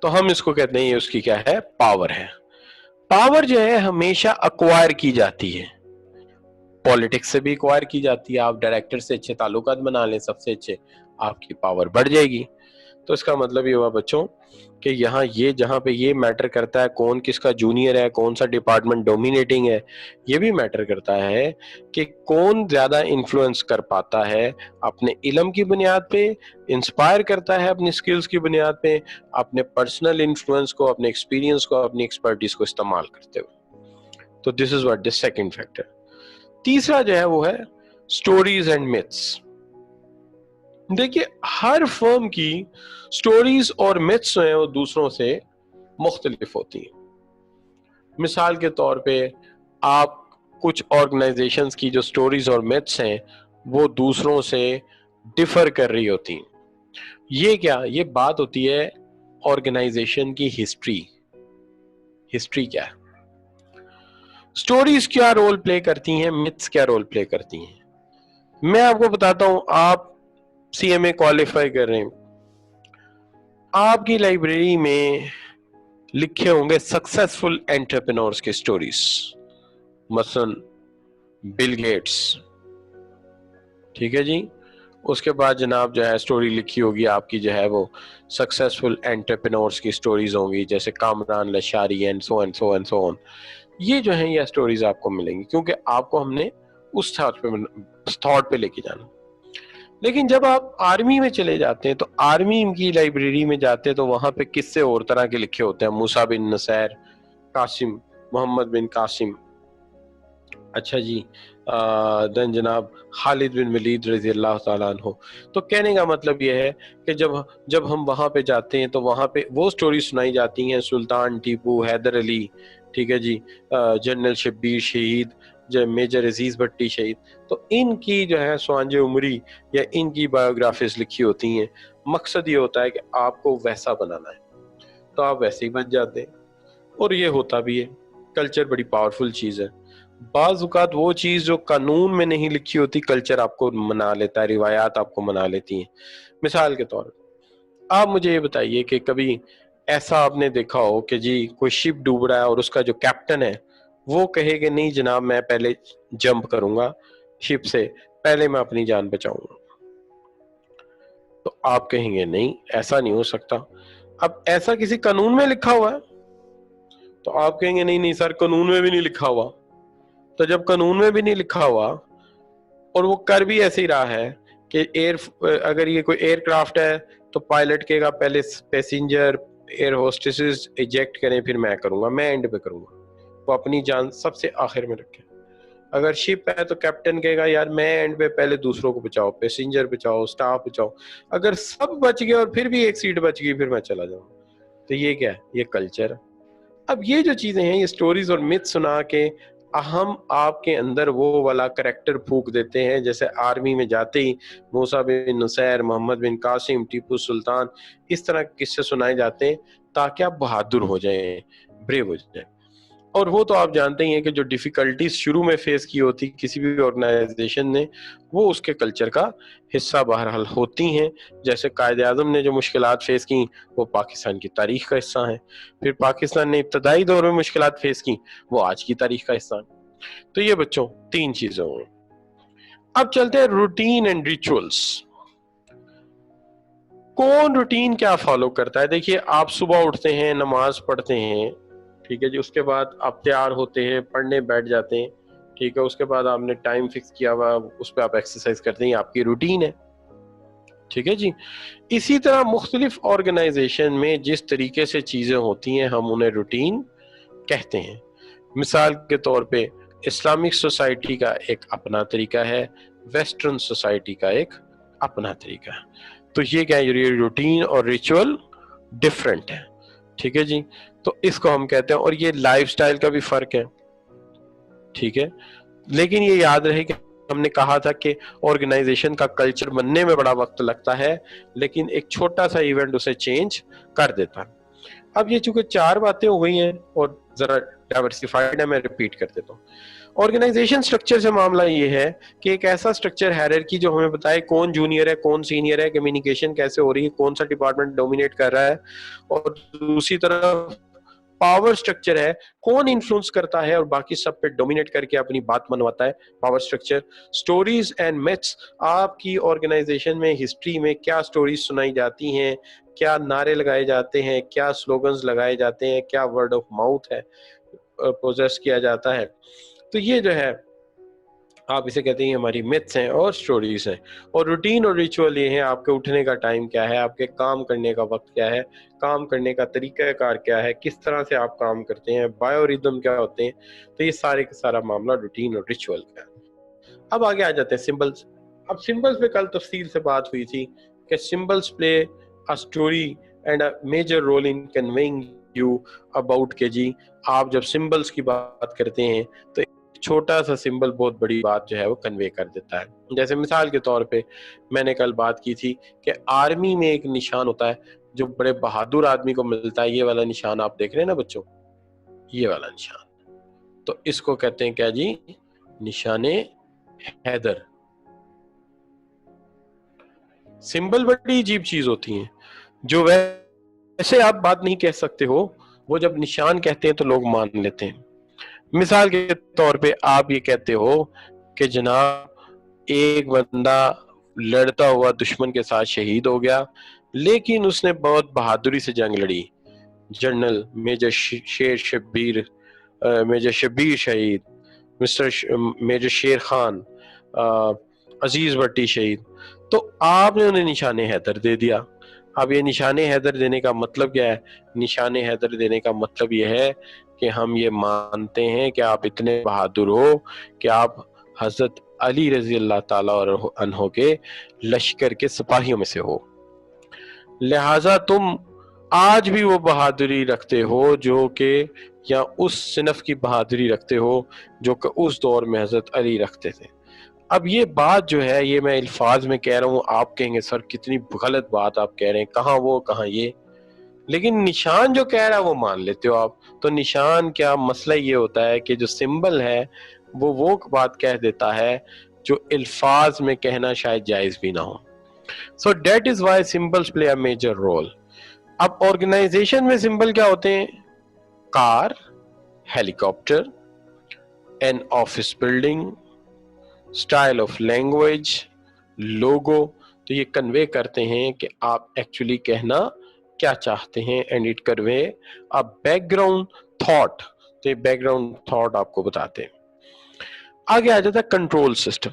Speaker 1: تو ہم اس کو کہتے ہیں یہ اس کی کیا ہے؟ پاور ہے. پاور جو ہے ہمیشہ اکوائر کی جاتی ہے. پالیٹکس سے بھی اکوائر کی جاتی ہے. آپ ڈائریکٹر سے اچھے تعلقات بنا لیں, سب سے اچھے, آپ کی پاور بڑھ جائے گی. تو اس کا مطلب یہ ہوا بچوں کہ یہاں یہ جہاں پہ یہ میٹر کرتا ہے کون کس کا جونیئر ہے, کون سا ڈپارٹمنٹ ڈومینیٹنگ ہے, یہ بھی میٹر کرتا ہے کہ کون زیادہ انفلوئنس کر پاتا ہے اپنے علم کی بنیاد پہ, انسپائر کرتا ہے اپنی سکلز کی بنیاد پہ, اپنے پرسنل انفلوئنس کو, اپنے ایکسپیرینس کو, اپنی ایکسپرٹیز کو استعمال کرتے ہوئے. تو this is what the second factor. تیسرا جو ہے وہ ہے سٹوریز اینڈ میتھس. دیکھیے ہر فرم کی سٹوریز اور میتھس جو ہیں وہ دوسروں سے مختلف ہوتی ہیں. مثال کے طور پہ آپ کچھ آرگنائزیشنز کی جو سٹوریز اور میتھس ہیں وہ دوسروں سے ڈفر کر رہی ہوتی ہیں. یہ کیا؟ یہ بات ہوتی ہے آرگنائزیشن کی ہسٹری. ہسٹری کیا ہے؟ سٹوریز کیا رول پلے کرتی ہیں, میتھس کیا رول پلے کرتی ہیں. میں آپ کو بتاتا ہوں, آپ سی ایم اے کوالیفائی کر رہے ہیں, آپ کی لائبریری میں لکھے ہوں گے سکسیسفل انٹرپرینورز کی سٹوریز, مثلا بل گیٹس, ٹھیک ہے جی. اس کے بعد جناب جو ہے سٹوری لکھی ہوگی آپ کی جو ہے وہ سکسیسفل انٹرپرینورز کی سٹوریز ہوں گی, جیسے Kamran Lashari and so and so and so on. یہ جو ہیں یہ سٹوریز آپ کو ملیں گی کیونکہ آپ کو ہم نے اس تھاٹ پہ لے کے جانا. لیکن جب آپ آرمی میں چلے جاتے ہیں تو آرمی کی لائبریری میں جاتے ہیں تو وہاں پہ قصے اور طرح کے لکھے ہوتے ہیں, موسیٰ بن نصیر, قاسم, محمد بن قاسم, اچھا جی, دن جناب خالد بن ولید رضی اللہ تعالیٰ عنہ. تو کہنے کا مطلب یہ ہے کہ جب ہم وہاں پہ جاتے ہیں تو وہاں پہ وہ سٹوری سنائی جاتی ہیں, سلطان ٹیپو, حیدر علی, ٹھیک ہے جی, جنرل شبیر شہید, میجر عزیز بھٹی شہید. تو ان کی جو ہے سوانج عمری یا ان کی بایوگرافیز لکھی ہوتی ہیں. مقصد یہ ہوتا ہے کہ آپ کو ویسا بنانا ہے تو آپ ویسے ہی بن جاتے ہیں, اور یہ ہوتا بھی ہے. کلچر بڑی پاورفل چیز ہے. بعض اوقات وہ چیز جو قانون میں نہیں لکھی ہوتی کلچر آپ کو منا لیتا ہے, روایات آپ کو منا لیتی ہیں. مثال کے طور پر آپ مجھے یہ بتائیے کہ کبھی ایسا آپ نے دیکھا ہو کہ جی کوئی شپ ڈوب رہا ہے اور اس کا جو کیپٹن ہے وہ کہے کہ نہیں جناب میں پہلے جمپ کروں گا شپ سے, پہلے میں اپنی جان بچاؤں گا. تو آپ کہیں گے نہیں ایسا نہیں ہو سکتا. اب ایسا کسی قانون میں لکھا ہوا ہے تو آپ کہیں گے نہیں سر قانون میں بھی نہیں لکھا ہوا. تو جب قانون میں بھی نہیں لکھا ہوا اور وہ کر بھی ایسے ہی رہا ہے کہ اگر یہ کوئی ایئر کرافٹ ہے تو پائلٹ کہے گا پہلے پیسنجر ایئر ہوسٹسز ایجیکٹ کریں پھر میں کروں گا, میں اینڈ پہ کروں گا, وہ اپنی جان سب سے آخر میں رکھے. اگر شپ ہے تو کیپٹن کہے گا یار میں اینڈ پہ پہلے دوسروں کو بچاؤ, پیسنجر بچاؤ, سٹاف بچاؤ. اگر سب بچ گئے اور پھر بھی ایک سیٹ بچ گئی پھر میں چلا جاؤں. تو یہ کیا ہے؟ یہ کلچر. اب یہ جو چیزیں ہیں یہ سٹوریز اور میتھ سنا کے ہم آپ کے اندر وہ والا کریکٹر پھونک دیتے ہیں، جیسے آرمی میں جاتے ہی موسیٰ بن نصیر، محمد بن قاسم، ٹیپو سلطان، اس طرح قصے سنائے جاتے ہیں تاکہ آپ بہادر ہو جائیں، بریو ہو جائیں. اور وہ تو آپ جانتے ہی ہیں کہ جو ڈیفیکلٹیز شروع میں فیس کی ہوتی کسی بھی آرگنائزیشن نے، وہ اس کے کلچر کا حصہ بہرحال ہوتی ہیں. جیسے قائد اعظم نے جو مشکلات فیس کی وہ پاکستان کی تاریخ کا حصہ ہیں، پھر پاکستان نے ابتدائی دور میں مشکلات فیس کی وہ آج کی تاریخ کا حصہ ہیں. تو یہ بچوں 3 چیزیں ہوں. اب چلتے ہیں روٹین اینڈ ریچولز. کون روٹین کیا فالو کرتا ہے؟ دیکھیے آپ صبح اٹھتے ہیں، نماز پڑھتے ہیں، ٹھیک ہے جی، اس کے بعد آپ تیار ہوتے ہیں، پڑھنے بیٹھ جاتے ہیں، ٹھیک ہے، اس کے بعد آپ نے ٹائم فکس کیا ہوا، اس پہ آپ ایکسرسائز کرتے ہیں، آپ کی روٹین ہے، ٹھیک ہے جی. اسی طرح مختلف آرگنائزیشن میں جس طریقے سے چیزیں ہوتی ہیں ہم انہیں روٹین کہتے ہیں. مثال کے طور پہ اسلامک سوسائٹی کا ایک اپنا طریقہ ہے، ویسٹرن سوسائٹی کا ایک اپنا طریقہ ہے. تو یہ کیا ہے، روٹین اور ریچول ڈفرینٹ ہے، ٹھیک ہے جی. تو اس کو ہم کہتے ہیں، اور یہ لائف سٹائل کا بھی فرق ہے، ٹھیک ہے. لیکن یہ یاد رہے کہ ہم نے کہا تھا کہ آرگنائزیشن کا کلچر بننے میں بڑا وقت لگتا ہے، لیکن ایک چھوٹا سا ایونٹ اسے چینج کر دیتا ہے. اب یہ چونکہ 4 باتیں ہو گئی ہیں اور ذرا ڈائیورسفائڈ ہے، میں ریپیٹ کر دیتا ہوں. آرگنائزیشن سٹرکچر سے معاملہ یہ ہے کہ ایک ایسا سٹرکچر ہائرارکی جو ہمیں بتائے کون جونیئر ہے، کون سینئر ہے، کمیونیکیشن کیسے ہو رہی ہے، کون سا ڈپارٹمنٹ ڈومینیٹ کر رہا ہے. اور دوسری طرف پاور سٹرکچر ہے، کون انفلوئنس کرتا ہے اور باقی سب پہ ڈومینیٹ کر کے اپنی بات منواتا ہے، power structure. Stories and maths, آپ کی آرگنائزیشن میں ہسٹری میں کیا سٹوریز سنائی جاتی ہیں، کیا نعرے لگائے جاتے ہیں، کیا سلوگنز لگائے جاتے ہیں، کیا ورڈ آف ماؤتھ ہے پوزیس کیا جاتا ہے. تو یہ جو ہے آپ اسے کہتے ہیں ہماری میتھس ہیں اور سٹوریز ہیں. اور روٹین اور ریچول یہ ہیں آپ کے اٹھنے کا ٹائم کیا ہے، آپ کے کام کرنے کا وقت کیا ہے، کام کرنے کا طریقہ کار کیا ہے، کس طرح سے آپ کام کرتے ہیں، بایو ریدم کیا ہوتے ہیں. تو یہ سارے کا سارا معاملہ روٹین اور ریچول کا ہے. اب آگے آ جاتے ہیں سمبلز. اب سمبلز پہ کل تفصیل سے بات ہوئی تھی کہ symbols play a story and a major role in conveying you about کہ جی آپ جب سمبلز کی بات کرتے ہیں تو چھوٹا سا سمبل بہت بڑی بات جو ہے وہ کنوے کر دیتا ہے. جیسے مثال کے طور پہ میں نے کل بات کی تھی کہ آرمی میں ایک نشان ہوتا ہے جو بڑے بہادر آدمی کو ملتا ہے، یہ والا نشان آپ دیکھ رہے ہیں نا بچوں، یہ والا نشان، تو اس کو کہتے ہیں کیا جی، نشان حیدر. سمبل بڑی عجیب چیز ہوتی ہیں جو ویسے آپ بات نہیں کہہ سکتے ہو، وہ جب نشان کہتے ہیں تو لوگ مان لیتے ہیں. مثال کے طور پہ آپ یہ کہتے ہو کہ جناب ایک بندہ لڑتا ہوا دشمن کے ساتھ شہید ہو گیا، لیکن اس نے بہت بہادری سے جنگ لڑی. جنرل میجر شبیر شہید، میجر شیر خان، عزیز بھٹی شہید. تو آپ نے انہیں نشان حیدر دے دیا. اب یہ نشان حیدر دینے کا مطلب کیا ہے؟ نشان حیدر دینے کا مطلب یہ ہے کہ ہم یہ مانتے ہیں کہ آپ اتنے بہادر ہو کہ آپ حضرت علی رضی اللہ تعالیٰ عنہ کے لشکر کے سپاہیوں میں سے ہو، لہٰذا تم آج بھی وہ بہادری رکھتے ہو جو کہ یا اس صنف کی بہادری رکھتے ہو جو کہ اس دور میں حضرت علی رکھتے تھے. اب یہ بات جو ہے یہ میں الفاظ میں کہہ رہا ہوں، آپ کہیں گے سر کتنی غلط بات آپ کہہ رہے ہیں، کہاں وہ کہاں یہ، لیکن نشان جو کہہ رہا ہے وہ مان لیتے ہو آپ. تو نشان کیا مسئلہ یہ ہوتا ہے کہ جو سمبل ہے وہ بات کہہ دیتا ہے جو الفاظ میں کہنا شاید جائز بھی نہ ہو. So that is why symbols play a major role. اب آرگنائزیشن میں سمبل کیا ہوتے ہیں؟ Car, helicopter, an office building, style of language, logo. تو یہ کنوے کرتے ہیں کہ آپ ایکچولی کہنا کیا چاہتے ہیں، and it convey a back ground thought. تو یہ بیک گراؤنڈ تھاٹ آپ کو بتاتے ہیں. آگے آ جاتا ہے کنٹرول سسٹم.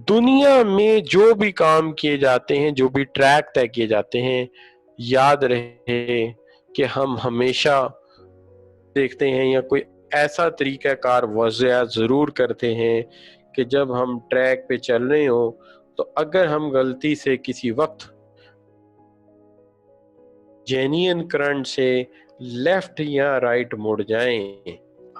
Speaker 1: دنیا میں جو بھی کام کیے جاتے ہیں، جو بھی ٹریک طے کیے جاتے ہیں، یاد رہے کہ ہم ہمیشہ دیکھتے ہیں یا کوئی ایسا طریقہ کار وضع ضرور کرتے ہیں کہ جب ہم ٹریک پہ چل رہے ہوں تو اگر ہم غلطی سے کسی وقت جینین کرنٹ سے لیفٹ یا رائٹ مڑ جائیں،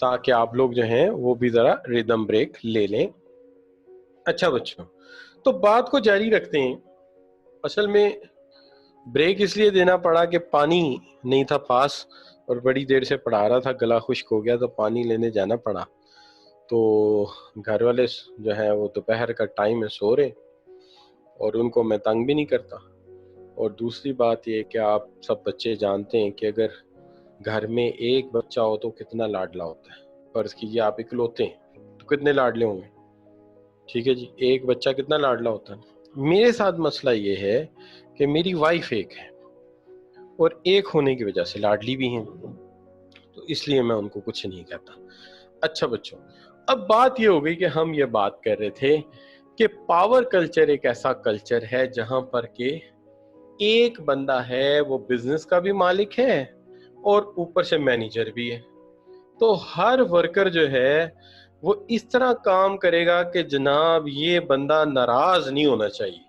Speaker 1: تاکہ آپ لوگ جو ہیں وہ بھی ذرا ریدم بریک لے لیں. اچھا بچوں، تو بات کو جاری رکھتے ہیں. اصل میں بریک اس لیے دینا پڑا کہ پانی نہیں تھا پاس اور بڑی دیر سے پڑھا رہا تھا، گلا خشک ہو گیا تو پانی لینے جانا پڑا. تو گھر والے جو ہیں وہ دوپہر کا ٹائم ہے، سو رہے، اور ان کو میں تنگ بھی نہیں کرتا. اور دوسری بات یہ کہ آپ سب بچے جانتے ہیں کہ اگر گھر میں ایک بچہ ہو تو کتنا لاڈلا ہوتا ہے. فرض کیجیے آپ اکلوتے ہیں تو کتنے لاڈلے ہوں گے؟ ٹھیک ہے جی، ایک بچہ کتنا لاڈلا ہوتا ہے. میرے ساتھ مسئلہ یہ ہے کہ میری وائف ایک ہے اور ایک ہونے کی وجہ سے لاڈلی بھی ہیں، تو اس لیے میں ان کو کچھ نہیں کہتا. اچھا بچوں، اب بات یہ ہو گئی کہ ہم یہ بات کر رہے تھے کہ پاور کلچر ایک ایسا کلچر ہے جہاں پر کہ ایک بندہ ہے وہ بزنس کا بھی مالک ہے اور اوپر سے مینیجر بھی ہے. تو ہر ورکر جو ہے وہ اس طرح کام کرے گا کہ جناب یہ بندہ ناراض نہیں ہونا چاہیے،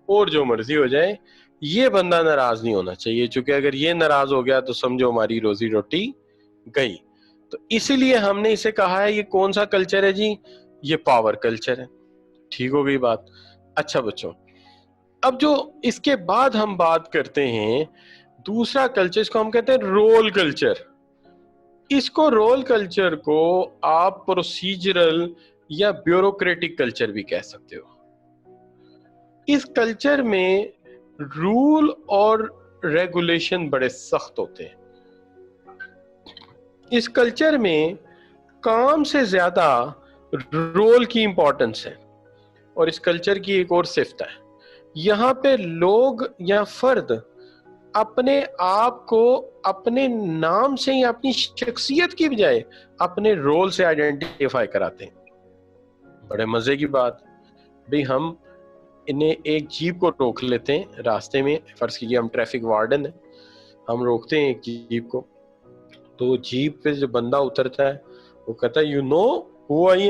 Speaker 1: اور جو مرضی ہو جائے یہ بندہ ناراض نہیں ہونا چاہیے، چونکہ اگر یہ ناراض ہو گیا تو سمجھو ہماری روزی روٹی گئی. تو اسی لیے ہم نے اسے کہا ہے یہ کون سا کلچر ہے جی؟ یہ پاور کلچر ہے. ٹھیک ہو گئی بات. اچھا بچوں، اب جو اس کے بعد ہم بات کرتے ہیں دوسرا کلچر، اس کو ہم کہتے ہیں رول کلچر. اس کو رول کلچر کو آپ پروسیجرل یا بیوروکریٹک کلچر بھی کہہ سکتے ہو. اس کلچر میں رول اور ریگولیشن بڑے سخت ہوتے ہیں. اس کلچر میں کام سے زیادہ رول کی امپورٹنس ہے، اور اس کلچر کی ایک اور صفت ہے، یہاں پہ لوگ یا فرد اپنے آپ کو اپنے نام سے یا اپنی شخصیت کی بجائے اپنے رول سے آئیڈینٹیفائی کراتے ہیں. بڑے مزے کی بات بھی، ہم انہیں ایک جیپ کو روک لیتے ہیں راستے میں، فرض کیجیے ہم ٹریفک وارڈن ہیں، ہم روکتے ہیں ایک جیپ کو، تو جیپ پہ جو بندہ اترتا ہے وہ کہتا ہے you know who I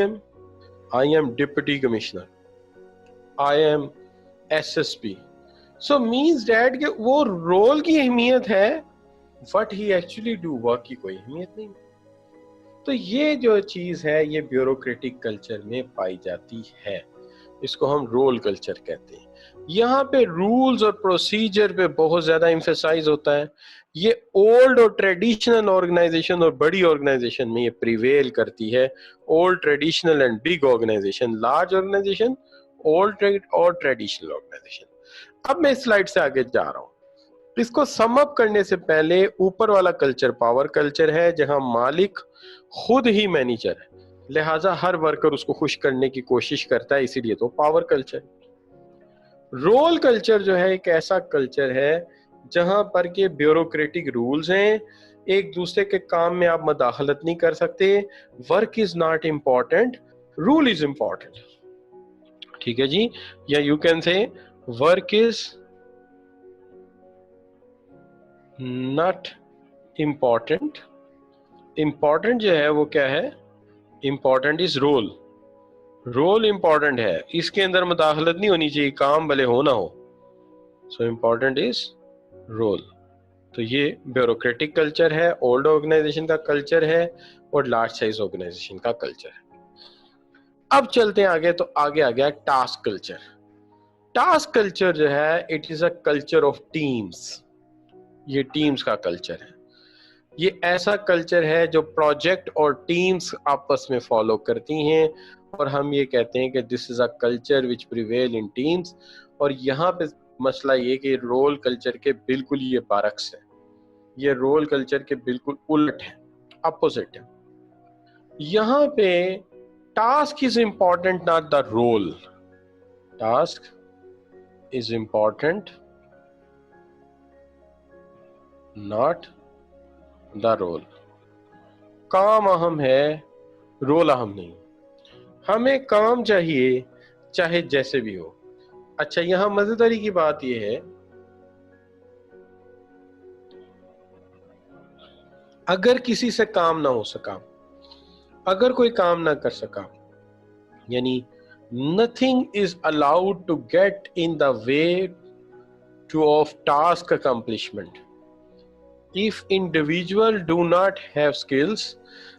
Speaker 1: am deputy commissioner, I am S S P. So means that کہ وہ رول کی اہمیت ہے، what he actually do work کی کوئی اہمیت نہیں. تو یہ جو چیز ہے یہ بیوروکریٹک کلچر میں پائی جاتی ہے، اس کو ہم رول کلچر کہتے ہیں. یہاں پہ رولز اور پروسیجر پہ بہت زیادہ ایمفیسائز ہوتا ہے. یہ اولڈ اور ٹریڈیشنل آرگنائزیشن اور بڑی آرگنائزیشن میں یہ پریویل کرتی ہے. Old traditional and big organization, large organization, old اور ٹریڈیشنل آرگنائزیشن. اب میں اس سلائڈ سے آگے جا رہا ہوں. اس کو سم اپ کرنے سے پہلے اوپر والا کلچر پاور کلچر ہے، جہاں مالک خود ہی مینیجر ہے، لہٰذا ہر ورکر اس کو خوش کرنے کی کوشش کرتا ہے، اسی لیے تو پاور کلچر. رول کلچر جو ہے ایک ایسا کلچر ہے جہاں پر کہ بیوروکریٹک رولز ہیں، ایک دوسرے کے کام میں آپ مداخلت نہیں کر سکتے. Work is not important, role is important. ٹھیک ہے جی، یا you can say work is not important. Important جو ہے وہ کیا ہے؟ Important is role. Role important ہے، اس کے اندر مداخلت نہیں ہونی چاہیے، کام بھلے ہو نہ ہو. So important is role. تو یہ بیوروکریٹک کلچر ہے، اولڈ آرگنائزیشن کا کلچر ہے، اور لارج سائز آرگنائزیشن کا کلچر ہے. اب چلتے ہیں آگے، تو آگے آ گیا ٹاسک کلچر. ٹاسک کلچر جو ہے it is a culture of teams. یہ ٹیمز کا کلچر ہے. یہ ایسا کلچر ہے جو پروجیکٹ اور ٹیمز آپس میں فالو کرتی ہیں، اور ہم یہ کہتے ہیں کہ this is a culture which prevail in teams. اور یہاں پہ مسئلہ یہ کہ رول کلچر کے بالکل یہ برعکس ہے، یہ رول کلچر کے بالکل الٹ ہے، اپوزٹ ہے. یہاں پہ task is important not the role. Task is important not the role. کام اہم ہے، رول اہم نہیں. ہمیں کام چاہیے چاہے جیسے بھی ہو. اچھا، یہاں مزیداری کی بات یہ ہے، اگر کسی سے کام نہ ہو سکا، اگر کوئی کام نہ کر سکا، یعنی nothing is allowed to get in the way to of task accomplishment. if individual do not have skills,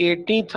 Speaker 1: 18th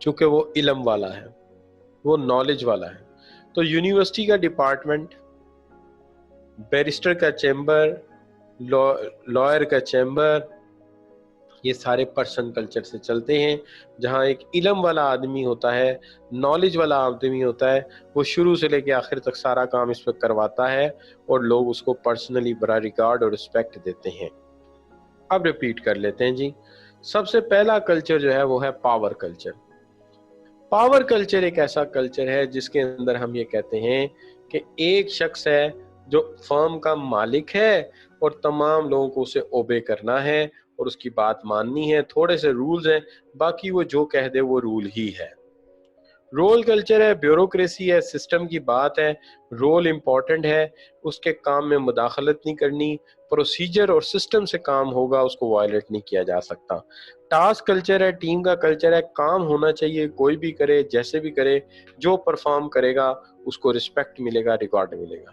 Speaker 1: چونکہ وہ علم والا ہے, وہ نالج والا ہے. تو یونیورسٹی کا ڈپارٹمنٹ, بیرسٹر کا چیمبر, لائر کا چیمبر, یہ سارے پرسن کلچر سے چلتے ہیں. جہاں ایک علم والا آدمی ہوتا ہے, نالج والا آدمی ہوتا ہے, وہ شروع سے لے کے آخر تک سارا کام اس پہ کرواتا ہے اور لوگ اس کو پرسنلی بڑا ریگارڈ اور رسپیکٹ دیتے ہیں. اب ریپیٹ کر لیتے ہیں جی. سب سے پہلا کلچر جو ہے وہ ہے پاور کلچر. پاور کلچر ایک ایسا کلچر ہے جس کے اندر ہم یہ کہتے ہیں کہ ایک شخص ہے جو فرم کا مالک ہے اور تمام لوگوں کو اسے اوبے کرنا ہے اور اس کی بات ماننی ہے. تھوڑے سے رولز ہیں, باقی وہ جو کہہ دے وہ رول ہی ہے. رول کلچر ہے, بیوروکریسی ہے, سسٹم کی بات ہے, رول امپورٹنٹ ہے, اس کے کام میں مداخلت نہیں کرنی, پروسیجر اور سسٹم سے کام ہوگا, اس کو وائلیٹ نہیں کیا جا سکتا. ٹاسک کلچر ہے, ٹیم کا کلچر ہے, کام ہونا چاہیے, کوئی بھی کرے جیسے بھی کرے, جو پرفارم کرے گا اس کو رسپیکٹ ملے گا, ریکارڈ ملے گا.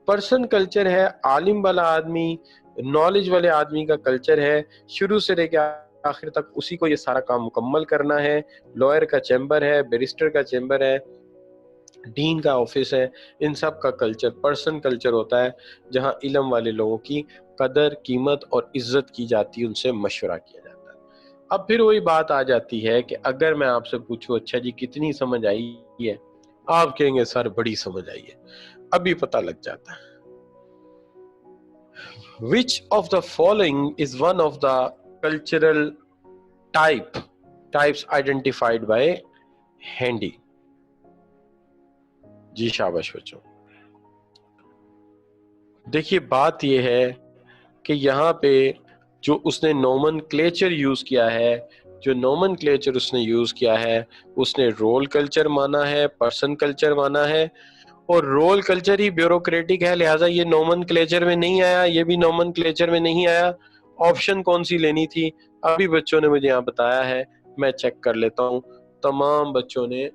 Speaker 1: پرسن کلچر ہے, عالم والا آدمی, نالج والے آدمی کا کلچر ہے, شروع سے لے کے آخر تک اسی کو یہ سارا کام مکمل کرنا ہے. لائر کا چیمبر ہے, بیرسٹر کا چیمبر ہے, ڈین کا آفس ہے, ان سب کا کلچر پرسن کلچر ہوتا ہے, جہاں علم والے لوگوں کی قدر, قیمت اور عزت کی جاتی ہے, ان سے مشورہ کیا جاتا ہے. اب پھر وہی بات آ جاتی ہے کہ اگر میں آپ سے پوچھوں اچھا جی کتنی سمجھ آئی ہے, آپ کہیں گے سر بڑی سمجھ آئی ہے. ابھی پتہ لگ جاتا ہے. Which of the following is one of the cultural types identified by Handy? جی شاباش بچوں. دیکھیے بات یہ ہے کہ یہاں پہ جو اس نے نومن کلیچر یوز کیا ہے, جو نومن کلیچر اس نے یوز کیا ہے, اس نے رول کلچر مانا ہے, پرسن کلچر مانا ہے, اور رول کلچر ہی بیوروکریٹک ہے, لہٰذا یہ نومن کلیچر میں نہیں آیا, یہ بھی نومن کلیچر میں نہیں آیا. آپشن کون سی لینی تھی ابھی بچوں نے مجھے یہاں بتایا ہے, میں چیک کر لیتا ہوں. تمام بچوں نے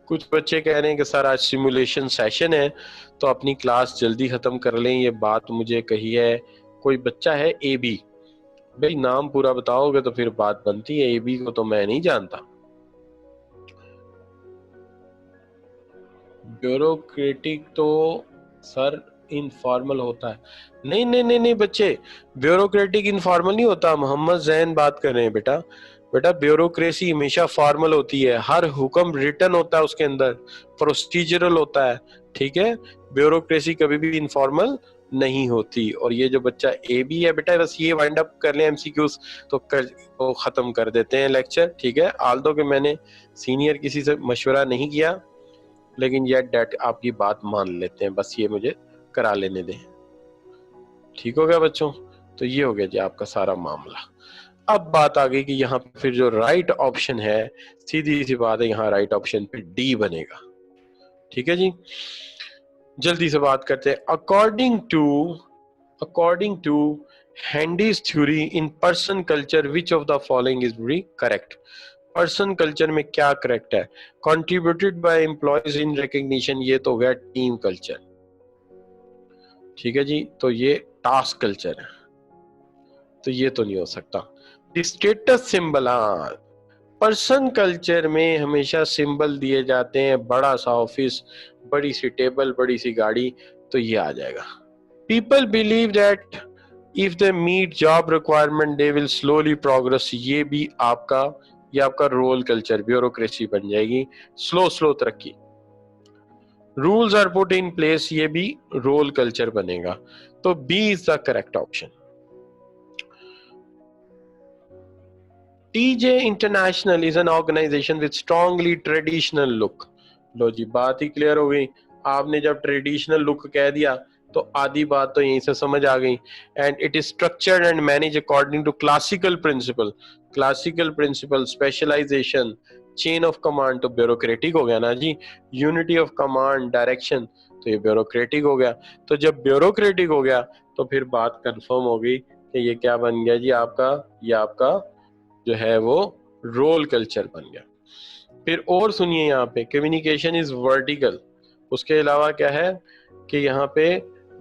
Speaker 1: کچھ بچے کہہ رہے ہیں کہ سر آج سیمولیشن سیشن ہے تو اپنی کلاس جلدی ختم کر لیں, یہ بات مجھے کہی ہے کوئی بچہ ہے اے بی. بھائی نام پورا بتاؤ گے تو پھر بات بنتی ہے, اے بی کو تو میں نہیں جانتا. بیوروکریٹک تو سر انفارمل ہوتا ہے. نہیں نہیں نہیں نہیں بچے, بیوروکریٹک انفارمل نہیں ہوتا. محمد زین بات کر رہے ہیں بیٹا. بیٹا بیوروکریسی ہمیشہ فارمل ہوتی ہے, ہر حکم ریٹن ہوتا ہے, اس کے اندر پروسیجرل ہوتا ہے, ٹھیک ہے. بیوروکریسی کبھی بھی انفارمل نہیں ہوتی. اور یہ جو بچہ اے بی ہے بیٹا, بس یہ وائنڈ اپ کر لیں ایم سی کیوز تو ختم کر دیتے ہیں لیکچر, ٹھیک ہے. آلدو کہ میں نے سینئر کسی سے مشورہ نہیں کیا, لیکن یہ ڈیٹ آپ کی بات مان لیتے ہیں, بس یہ مجھے کرا لینے دیں. ٹھیک ہو گیا بچوں, تو یہ ہو گیا جی آپ کا سارا معاملہ. اب بات آ گئی کہ یہاں پھر جو رائٹ آپشن ہے, سیدھی سی بات ہے, یہاں رائٹ آپشن پہ ڈی بنے گا. ٹھیک ہے جی, جلدی سے بات کرتے ہیں. according to Handy's theory in person culture, which of the following is very correct? Person culture میں کیا کریکٹ ہے؟ contributed by employees in recognition, یہ تو ہو گیا ٹیم کلچر, ٹھیک ہے جی. تو یہ ٹاسک کلچر ہے, تو یہ تو نہیں ہو سکتا. اسٹیٹس سمبل, پرسن کلچر میں ہمیشہ سمبل دیے جاتے ہیں, بڑا سا آفس, بڑی سی ٹیبل, بڑی سی گاڑی, تو یہ آ جائے گا. People believe that if they meet job requirement they will slowly progress, یہ بھی آپ کا رول کلچر بیوروکریسی بن جائے گی, سلو ترقی. Rules are put in place, یہ بھی رول کلچر بنے گا. تو B is the correct option. TJ International is an organization with strongly traditional look. لو جی بات ہی کلیئر ہو گئی. آپ نے جب ٹریڈیشنل لک کہہ دیا تو آدھی بات تو یہیں سے سمجھ آ گئی. And it is structured and manage according to classical principle, specialization, chain of command, تو بیوروکریٹک ہو گیا نا جی. یونٹی آف کمانڈ, ڈائریکشن, تو یہ بیوروکریٹک ہو گیا. تو جب بیوروکریٹک ہو گیا تو پھر بات کنفرم ہو گئی کہ یہ کیا بن گیا جی آپ کا, یہ آپ کا جو ہے وہ رول کلچر بن گیا. پھر اور سنیے یہاں پہ کمیونیکیشن از ورٹیکل, اس کے علاوہ کیا ہے کہ یہاں پہ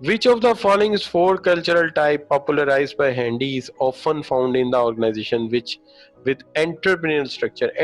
Speaker 1: Which of the following is four cultural type popularized by Handy is often found in the organization which with entrepreneurial structure?